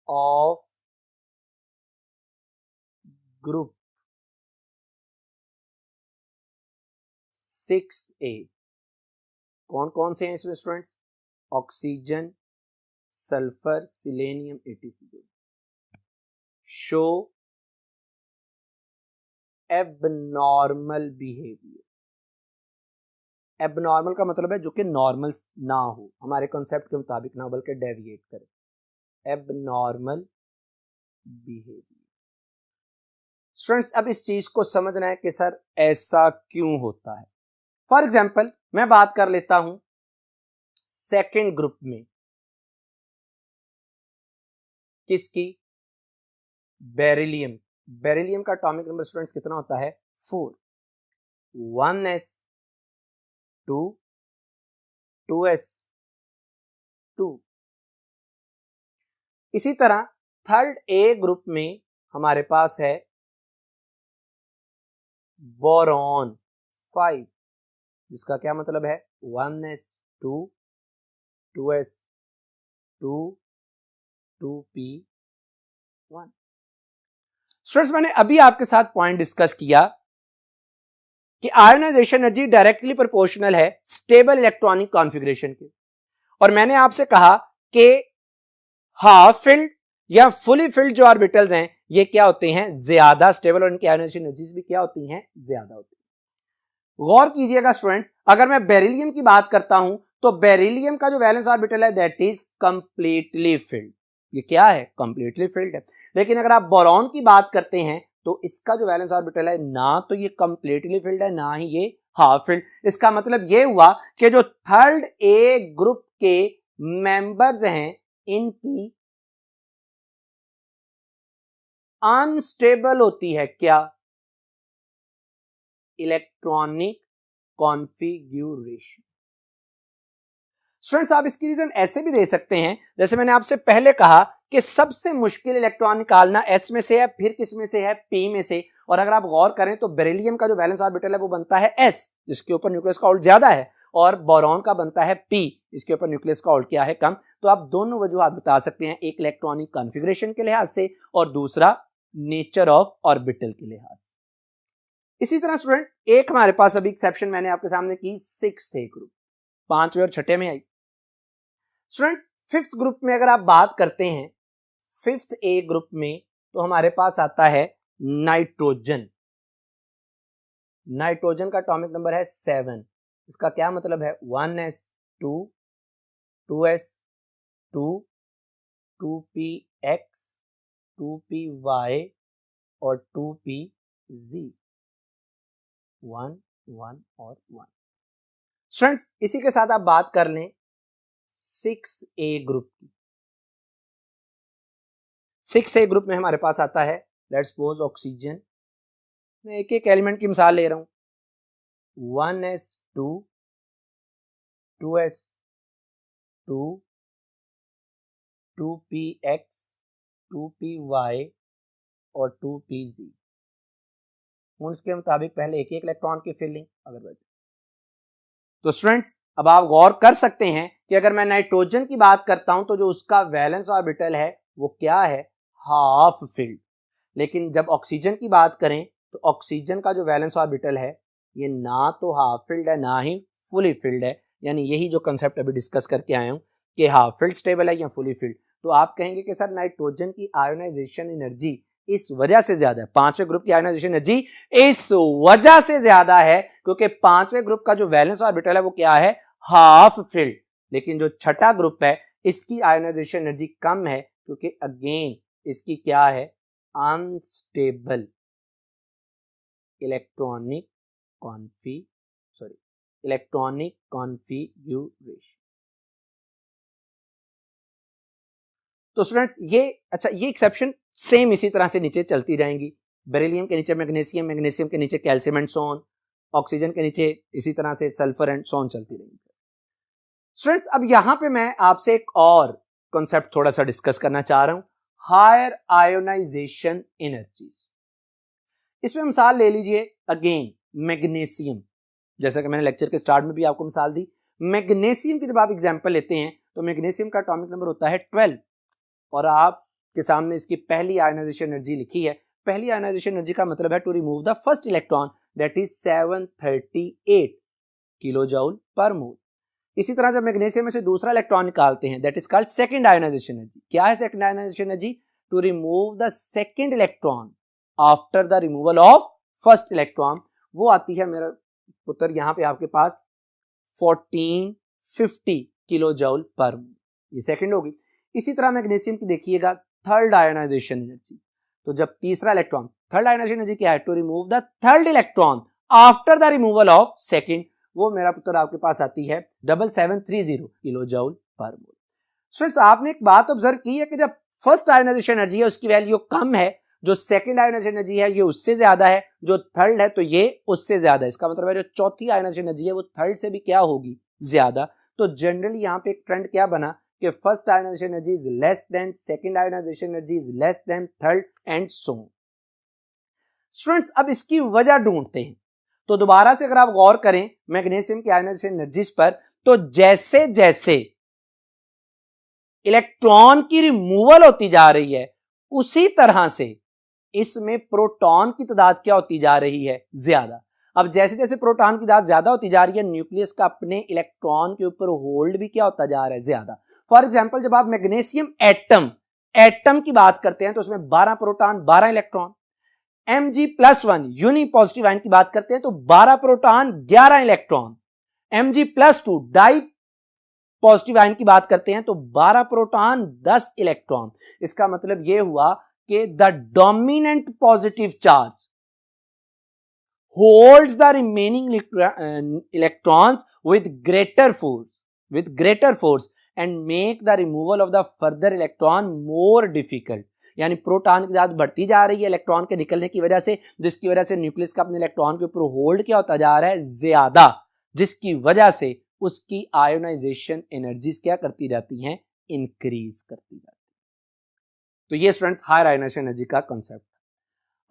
of group 6A, कौन कौन से हैं इसमें students, oxygen, sulphur, selenium, etc, show abnormal behaviour. Abnormal का मतलब है जो कि नॉर्मल ना हो, हमारे कॉन्सेप्ट के मुताबिक ना बल्कि डेविएट करे, एबनॉर्मल बिहेवियर। स्टूडेंट्स अब इस चीज को समझना है कि सर ऐसा क्यों होता है। फॉर एग्जाम्पल मैं बात कर लेता हूं सेकेंड ग्रुप में, किसकी, बेरिलियम। बेरिलियम का एटॉमिक नंबर स्टूडेंट्स कितना होता है, 4, 1s2 2s2। इसी तरह थर्ड ए ग्रुप में हमारे पास है बोरॉन 5, जिसका क्या मतलब है, 1s2 2s2 2p1। स्टूडेंट्स मैंने अभी आपके साथ पॉइंट डिस्कस किया कि आयोनाइजेशन एनर्जी डायरेक्टली प्रोपोर्शनल है स्टेबल इलेक्ट्रॉनिक कॉन्फ़िगरेशन के, और मैंने आपसे कहा कि हाफ फिल्ड या फुली फिल्ड जो ऑर्बिटल्स हैं ये क्या होते हैं, ज्यादा स्टेबल, और इनकी आयोनाइजेशन एनर्जीज भी क्या होती हैं, ज्यादा होती हैं। गौर कीजिएगा स्टूडेंट्स, अगर मैं बेरिलियम की बात करता हूं तो बेरिलियम का जो वैलेंस ऑर्बिटल है दैट इज कंप्लीटली फिल्ड, ये क्या है, कंप्लीटली फिल्ड है। लेकिन अगर आप बोरॉन की बात करते हैं तो इसका जो वैलेंस ऑर्बिटल है ना तो ये कंप्लीटली फिल्ड है ना ही ये हाफ फिल्ड। इसका मतलब ये हुआ कि जो थर्ड ए ग्रुप के मेंबर्स हैं इनकी अनस्टेबल होती है क्या, इलेक्ट्रॉनिक कॉन्फ़िगरेशन। स्टूडेंट्स आप इसकी रीजन ऐसे भी दे सकते हैं, जैसे मैंने आपसे पहले कहा कि सबसे मुश्किल इलेक्ट्रॉन निकालना s में से है, फिर किस में से है, p में से। और अगर आप गौर करें तो बेरिलियम का जो वैलेंस ऑर्बिटल है वो बनता है s, जिसके ऊपर न्यूक्लियस का ऑर्बिट ज्यादा है, और बोरॉन का बनता है p, इसके ऊपर न्यूक्लियस का ऑर्बिट क्या है, कम। तो आप दोनों वजूहात बता सकते हैं, एक इलेक्ट्रॉनिक कॉन्फ़िगरेशन के लिहाज से और दूसरा नेचर ऑफ ऑर्बिटल के लिहाज से। इसी तरह स्टूडेंट एक हमारे पास अभी एक्सेप्शन मैंने आपके सामने की 6th ग्रुप, 5वें और 6ठे में आई। स्टूडेंट्स 5th ग्रुप में अगर आप बात करते हैं 5th ए ग्रुप में तो हमारे पास आता है नाइट्रोजन। नाइट्रोजन का एटॉमिक नंबर है 7, इसका क्या मतलब है, 1s2 2s2 2px 2py और 2pz, 1 1 और 1। स्टूडेंट्स इसी के साथ आप बात कर लें 6A ग्रुप की। 6A ग्रुप में हमारे पास आता है, लेट्स सपोज ऑक्सीजन, मैं एक एक एलिमेंट की मिसाल ले रहा हूं, 1s2 2s2 2px 2py और 2pz। उसके मुताबिक पहले एक एक इलेक्ट्रॉन की फिलिंग अगर बचे तो स्टूडेंट्स अब आप गौर कर सकते हैं कि अगर मैं नाइट्रोजन की बात करता हूं तो जो उसका वैलेंस ऑर्बिटल है वो क्या है, हाफ फिल्ड। लेकिन जब ऑक्सीजन की बात करें तो ऑक्सीजन का जो वैलेंस ऑर्बिटल है ये ना तो हाफ फिल्ड है ना ही फुली फिल्ड है, यानी यही जो कंसेप्ट अभी डिस्कस करके आया हूं कि हाफ फिल्ड स्टेबल है या फुली फिल्ड। तो आप कहेंगे कि सर नाइट्रोजन की आयोनाइजेशन एनर्जी इस वजह से ज्यादा है, पांचवें ग्रुप की आयोनाइजेशन एनर्जी इस वजह से ज्यादा है क्योंकि पांचवें ग्रुप का जो वैलेंस ऑर्बिटल है वो क्या है, हाफ फिल्ड। लेकिन जो छठा ग्रुप है इसकी आयोनाइजेशन एनर्जी कम है क्योंकि अगेन इसकी क्या है, अनस्टेबल इलेक्ट्रॉनिक कॉन्फिगरेशन। तो स्टूडेंट्स ये एक्सेप्शन सेम इसी तरह से नीचे चलती जाएंगी। बेरिलियम के नीचे मैग्नीशियम, मैग्नीशियम के नीचे कैल्शियम एंड सोन, ऑक्सीजन के नीचे इसी तरह से सल्फर एंड सोन चलती रहेंगी। स्टूडेंट्स अब यहां पे मैं आपसे एक और कॉन्सेप्ट थोड़ा सा डिस्कस करना चाह रहा हूं, हायर आयोनाइजेशन एनर्जीज। इसमें मिसाल ले लीजिए अगेन मैग्नीशियम, जैसा कि मैंने लेक्चर के स्टार्ट में भी आपको मिसाल दी। मैग्नीशियम की जब आप एग्जांपल लेते हैं तो मैग्नीशियम का एटॉमिक नंबर होता है 12 और आपके सामने इसकी पहली आयोनाइजेशन एनर्जी लिखी है। पहली आयोनाइजेशन एनर्जी का मतलब है to remove the first electron that is 738 kilo joule per mole. इसी तरह जब मैग्नीशियम में से दूसरा इलेक्ट्रॉन निकालते हैं that is called second ionization energy. क्या है second ionization energy, to remove the second electron after the removal of first electron. वो आती है मेरा पुत्र यहां पे आपके पास 1450 किलो जूल पर मोल, ये सेकंड होगी। इसी तरह मैग्नीशियम की देखिएगा थर्ड आयोनाइजेशन एनर्जी, तो जब तीसरा इलेक्ट्रॉन, थर्ड आयोनाइजेशन एनर्जी क्या है, to remove the third electron after the removal of second, वो मेरा पुत्र आपके पास आती है 7730 किलो जूल पर मोल। स्टूडेंट्स आपने एक बात ऑब्जर्व की है कि जब फर्स्ट आयोनाइजेशन एनर्जी है उसकी वैल्यू कम है, जो सेकंड आयोनाइजेशन एनर्जी है ये उससे ज्यादा है, जो थर्ड है तो ये उससे ज्यादा है। इसका मतलब है जो चौथी आयोनाइजेशन एनर्जी है वो थर्ड से भी क्या होगी, ज्यादा। तो जनरली यहाँ पे एक ट्रेंड क्या बना कि first ionization energy is less than second ionization energy is less than third and so on. Students अब इसकी वजह ढूंढते हैं। तो दोबारा से अगर आप गौर करें मैग्नीशियम की आयोनाइजेशन एनर्जीज पर, तो जैसे जैसे इलेक्ट्रॉन की रिमूवल होती जा रही है उसी तरह से इसमें प्रोटॉन की तादाद क्या होती जा रही है, ज्यादा। अब जैसे जैसे प्रोटॉन की तादाद ज्यादा होती जा रही है न्यूक्लियस का अपने इलेक्ट्रॉन के ऊपर होल्ड भी क्या होता जा रहा है, ज्यादा। फॉर एग्जांपल जब आप मैग्नीशियम एटम की बात करते हैं तो उसमें 12 proton 12 electron. Mg+1 unipositive ion की बात करते हैं तो 12 proton 11 electron. Mg+2 dipositive ion की बात करते हैं तो 12 प्रोटॉन 10 इलेक्ट्रॉन। इसका मतलब यह हुआ कि the dominant positive charge holds the remaining electrons with greater force and make the removal of the further electron more difficult. यानी प्रोटॉन की तादाद बढ़ती जा रही है इलेक्ट्रॉन के निकलने की वजह से, जिसकी वजह से न्यूक्लियस का अपने इलेक्ट्रॉन के ऊपर होल्ड क्या होता जा रहा है, ज्यादा, जिसकी वजह से उसकी आयोनाइजेशन एनर्जीज क्या करती जाती हैं, इंक्रीज करती जाती है। तो ये स्टूडेंट्स हायर आयोनाइजेशन एनर्जी का कॉन्सेप्ट।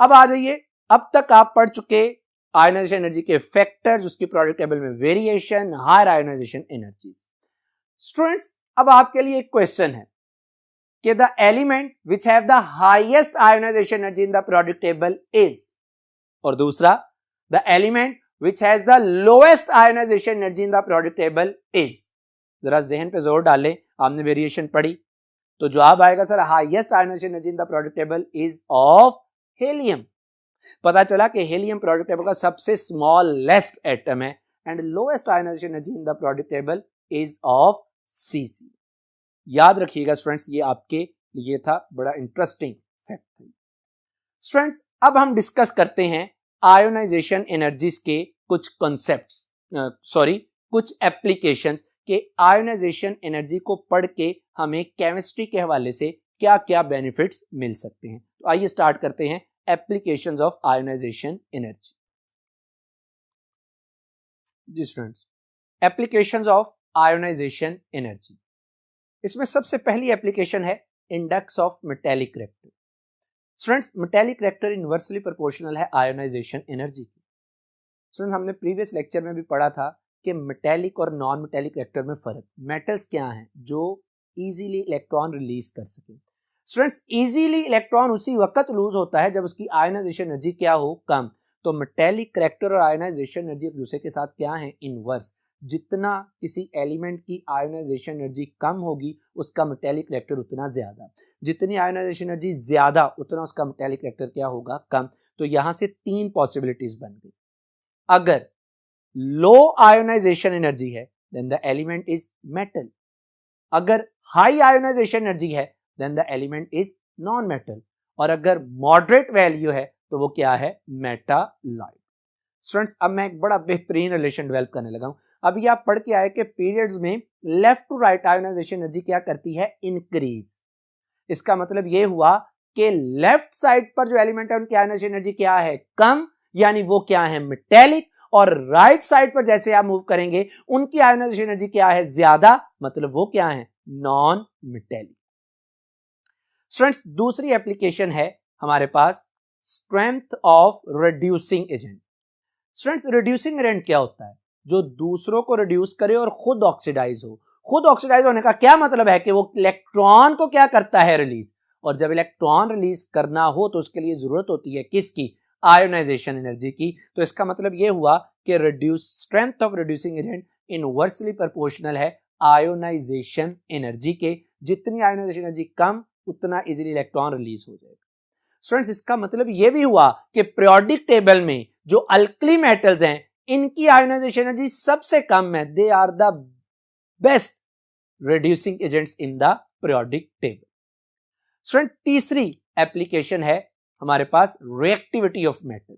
अब आ जाइए, अब तक आप पढ़ चुके आयोनाइजेशन एनर्जी के फैक्टर्स, उसकी प्रोडक्ट टेबल में variation, higher ionization energies. Students अब आपके लिए एक क्वेश्चन है कि the element which have the highest ionization energy in the product table is, और दूसरा the element which has the lowest ionization energy in the product table is. जरा जहन पे जोर डालें, आपने वेरिएशन पढ़ी तो जवाब आएगा sir highest ionization energy in the product table is of helium. पता चला कि हेलियम प्रोडक्ट टेबल का सबसे स्मॉलेस्ट एटम है and lowest ionization energy in the product table is of CC. याद रखिएगा स्टूडेंट्स, ये आपके लिए था बड़ा इंटरेस्टिंग फैक्ट। स्टूडेंट्स अब हम डिस्कस करते हैं आयोनाइजेशन एनर्जीज के कुछ कॉन्सेप्ट्स, कुछ एप्लीकेशंस के आयोनाइजेशन एनर्जी को पढ़ के हमें केमिस्ट्री के हवाले से क्या क्या बेनिफिट्स मिल सकते हैं। तो आइए स्टार्ट करते हैं एप्लीकेशंस ऑफ आयोनाइजेशन एनर्जी। जी students, applications of ionization energy, इसमें सबसे पहली एप्लीकेशन है index of metallic reactor. Students metallic reactor inversely proportional है आयोनाइजेशन एनर्जी की। स्टूडेंट हमने प्रीवियस लेक्चर में भी पढ़ा था कि मेटेलिक और नॉन मेटेलिक रिएक्टर में फर्क। मेटल्स क्या हैं, जो इजीली इलेक्ट्रॉन रिलीज कर सके। स्टूडेंट्स इजीली इलेक्ट्रॉन उसी वक्त लूज होता है जब उसकी आयोनाइजेशन एनर्जी क्या हो, कम। तो मेटेलिक करैक्टर और आयोनाइजेशन एनर्जी एक दूसरे के साथ क्या है, इनवर्स। जितना किसी एलिमेंट की आयोनाइजेशन एनर्जी कम होगी उसका मेटेलिक करैक्टर उतना ज्यादा, जितनी आयोनाइजेशन एनर्जी ज्यादा उतना उसका मेटेलिक करैक्टर क्या होगा, कम। तो यहां से 3 पॉसिबिलिटीज बन गई। अगर लो आयोनाइजेशन एनर्जी है then the element is metal, अगर हाई आयोनाइजेशन एनर्जी है then the element is non metal, और अगर मॉडरेट वैल्यू है तो वो क्या है, मेटालाइट। स्टूडेंट्स अब मैं एक बड़ा बेहतरीन रिलेशन डेवलप करने लगा हूं। अभी आप पढ़ के आए कि पीरियड्स में left to right ionization energy क्या करती है, इंक्रीज। इसका मतलब ये हुआ कि लेफ्ट साइड पर जो एलिमेंट है उनकी आयोनाइजेशन एनर्जी क्या है, कम, यानी वो क्या है, मेटेलिक। और राइट साइड पर जैसे आप मूव करेंगे उनकी आयोनाइजेशन एनर्जी क्या है, ज्यादा, मतलब वो क्या है, नॉन मेटेलिक। स्टूडेंट्स दूसरी एप्लीकेशन है हमारे पास, strength of reducing agent. Students reducing agent क्या होता है, जो दूसरों को रिड्यूस करे और खुद ऑक्सीडाइज हो। खुद ऑक्सीडाइज होने का क्या मतलब है कि वो इलेक्ट्रॉन को क्या करता है, रिलीज। और जब इलेक्ट्रॉन रिलीज करना हो तो उसके लिए जरूरत होती है किसकी, आयोनाइजेशन एनर्जी की। तो इसका मतलब यह हुआ कि strength of reducing agent inversely proportional है आयोनाइजेशन एनर्जी के। जितनी आयोनाइजेशन एनर्जी कम उतना इजीली इलेक्ट्रॉन रिलीज हो जाएगा। स्टूडेंट्स इसका मतलब यह भी हुआ कि पीरियोडिक टेबल में जो अल्कली मेटल्स हैं इनकी आयोनाइजेशन एनर्जी सबसे कम है, they are the best reducing agents in the periodic table. Student तीसरी एप्लीकेशन है हमारे पास रिएक्टिविटी ऑफ मेटल।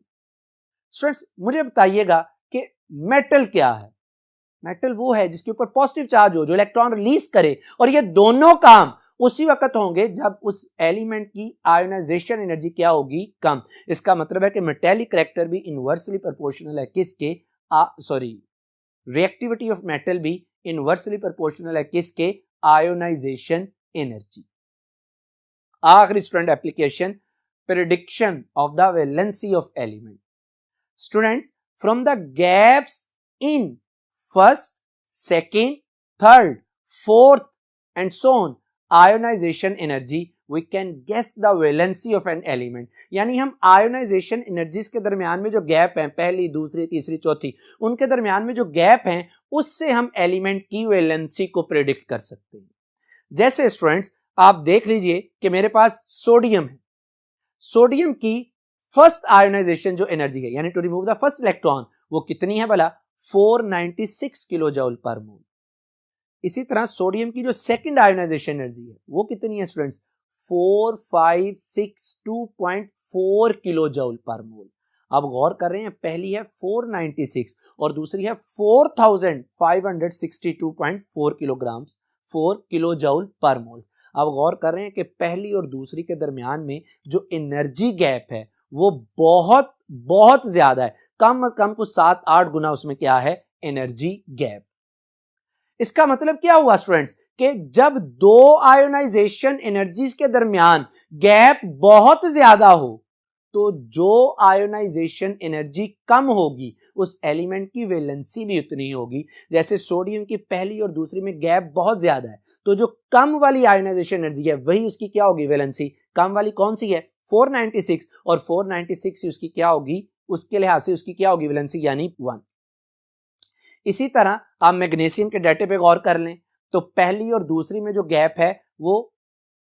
स्टूडेंट्स मुझे बताइएगा कि मेटल क्या है। मेटल वो है जिसके ऊपर पॉजिटिव चार्ज हो, जो इलेक्ट्रॉन रिलीज करे, और ये दोनों काम उसी वक्त होंगे जब उस एलिमेंट की आयोनाइजेशन एनर्जी क्या होगी, कम। इसका मतलब है कि मेटेलिक करैक्टर भी इनवर्सली प्रोपोर्शनल है किसके, रिएक्टिविटी ऑफ मेटल भी इनवर्सली प्रोपोर्शनल है किसके, आयोनाइजेशन एनर्जी। आखिरी student application, prediction of the valency of element. Students from the gaps in first, second, third, fourth and so on ionization energy we can guess the valency of an element. यानी हम आयोनाइजेशन एनर्जीज के दरमियान में जो गैप है, पहली, दूसरी, तीसरी, चौथी, उनके दरमियान में जो गैप है उससे हम एलिमेंट की वैलेंसी को प्रेडिक्ट कर सकते हैं। जैसे स्टूडेंट्स आप देख लीजिए कि मेरे पास सोडियम है, सोडियम की फर्स्ट आयोनाइजेशन जो एनर्जी है, यानी to remove the first electron, वो कितनी है भला, 496 किलो जूल पर मोल। इसी तरह सोडियम की जो सेकंड आयोनाइजेशन एनर्जी है वो कितनी है स्टूडेंट्स, 4562.4 किलो जूल पर मोल। अब गौर कर रहे हैं, पहली है 496 और दूसरी है 4562.4 किलोग्राम, 4 किलो जूल पर मोल। अब गौर कर रहे हैं कि पहली और दूसरी के दरमियान में जो एनर्जी गैप है वो बहुत बहुत ज्यादा है, कम से कम कुछ 7-8 गुना उसमें क्या है, एनर्जी गैप। इसका मतलब क्या हुआ स्टूडेंट्स कि जब दो आयोनाइजेशन एनर्जीज के दरमियान गैप बहुत ज्यादा हो तो जो आयोनाइजेशन एनर्जी कम होगी उस एलिमेंट की वैलेंसी भी उतनी होगी। जैसे सोडियम की पहली और दूसरी में गैप बहुत ज्यादा है तो जो कम वाली आयोनाइजेशन एनर्जी है वही उसकी क्या होगी, वैलेंसी। कम वाली कौन सी है, 496, और 496 उसकी क्या होगी, उसके लिहाज से उसकी क्या होगी वैलेंसी, यानी 1। इसी तरह आप मैग्नीशियम के डाटे पे गौर कर लें तो पहली और दूसरी में जो गैप है वो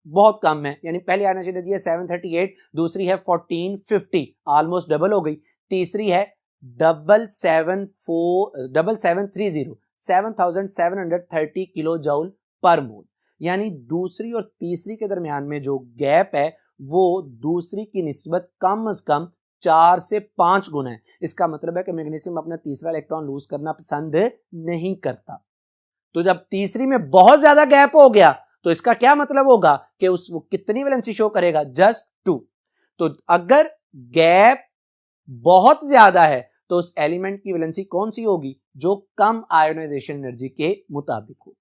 बहुत कम है, यानी पहली आयोनाइजेशन एनर्जी है 738, दूसरी है 1450, ऑलमोस्ट डबल हो गई। तीसरी है 7730 किलो जूल पर मोल, यानी दूसरी और तीसरी के दरमियान में जो गैप है वो दूसरी की निस्बत कम से कम 4 से 5 गुना है। इसका मतलब है कि मैग्नीशियम अपना तीसरा इलेक्ट्रॉन लूज करना पसंद नहीं करता। तो जब तीसरी में बहुत ज्यादा गैप हो गया तो इसका क्या मतलब होगा कि वो कितनी वैलेंसी शो करेगा, जस्ट 2। तो अगर गैप बहुत ज्यादा है तो उस एलिमेंट की वैलेंसी कौन सी होगी, जो कम आयोनाइजेशन एनर्जी के मुताबिक हो।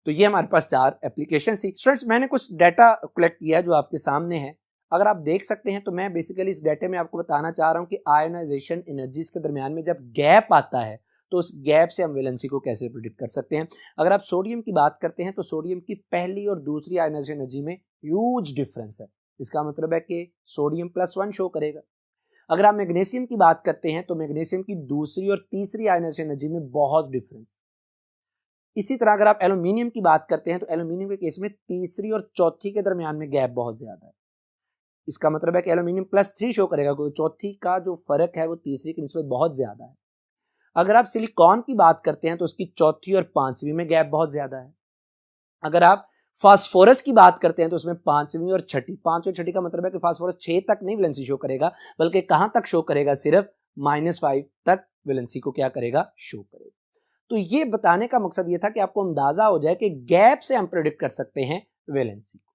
तो ये हमारे पास 4 एप्लीकेशन थी। स्टूडेंट्स मैंने कुछ डाटा कलेक्ट किया जो आपके सामने है, अगर आप देख सकते हैं तो मैं बेसिकली इस डाटे में आपको बताना चाह रहा हूं कि आयोनाइजेशन एनर्जीज के दरमियान में जब गैप आता है तो उस गैप से हम वैलेंसी को कैसे प्रेडिक्ट कर सकते हैं। अगर आप सोडियम की बात करते हैं तो सोडियम की पहली और दूसरी आयोनाइजेशन एनर्जी में ह्यूज डिफरेंस है, इसका मतलब है कि सोडियम +1 शो करेगा। अगर आप मैग्नीशियम की बात करते हैं तो मैग्नीशियम की दूसरी और तीसरी आयोनाइजेशन एनर्जी में बहुत डिफरेंस। इसी तरह अगर आप एल्यूमिनियम की बात करते हैं तो एल्यूमिनियम के केस में तीसरी और चौथी के दरमियान में गैप बहुत ज्यादा है। इसका मतलब है कि एल्यूमिनियम +3 शो करेगा, क्योंकि चौथी का जो फर्क है वो तीसरी की निस्बत बहुत ज्यादा है। अगर आप सिलिकॉन की बात करते हैं तो उसकी चौथी और पांचवी में गैप बहुत ज्यादा है। अगर आप फास्फोरस की बात करते हैं तो उसमें पांचवी और छठी का मतलब है कि फास्फोरस 6 तक नहीं वैलेंसी शो करेगा, बल्कि कहां तक शो करेगा, सिर्फ -5 तक वैलेंसी को क्या करेगा, शो करेगा। तो ये बताने का मकसद ये था कि आपको अंदाजा हो जाए कि गैप से हम प्रेडिक्ट कर सकते हैं वैलेंसी को।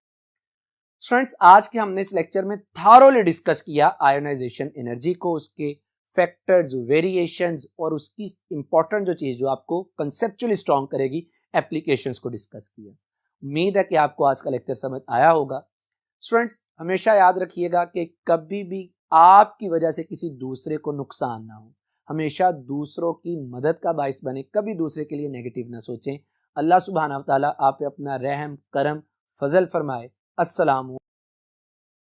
स्टूडेंट्स, आज के हमने इस लेक्चर में थारोली डिस्कस किया आयोनाइजेशन एनर्जी को, उसके फैक्टर्स, वेरिएशंस और उसकी इंपॉर्टेंट जो चीज जो आपको कंसेप्चुअली स्ट्रॉन्ग करेगी, एप्लीकेशंस को डिस्कस किया। उम्मीद है कि आपको आज का लेक्चर समझ आया होगा। स्टूडेंट्स, हमेशा याद रखिएगा कि कभी भी आपकी वजह से किसी दूसरे को नुकसान ना हो। हमेशा दूसरों की मदद का बाइस बने, कभी दूसरे के लिए नेगेटिव ना सोचें। अल्लाह सुब्हानहू व तआला आप पे अपना रहम, करम, फजल फरमाए। अस्सलाम।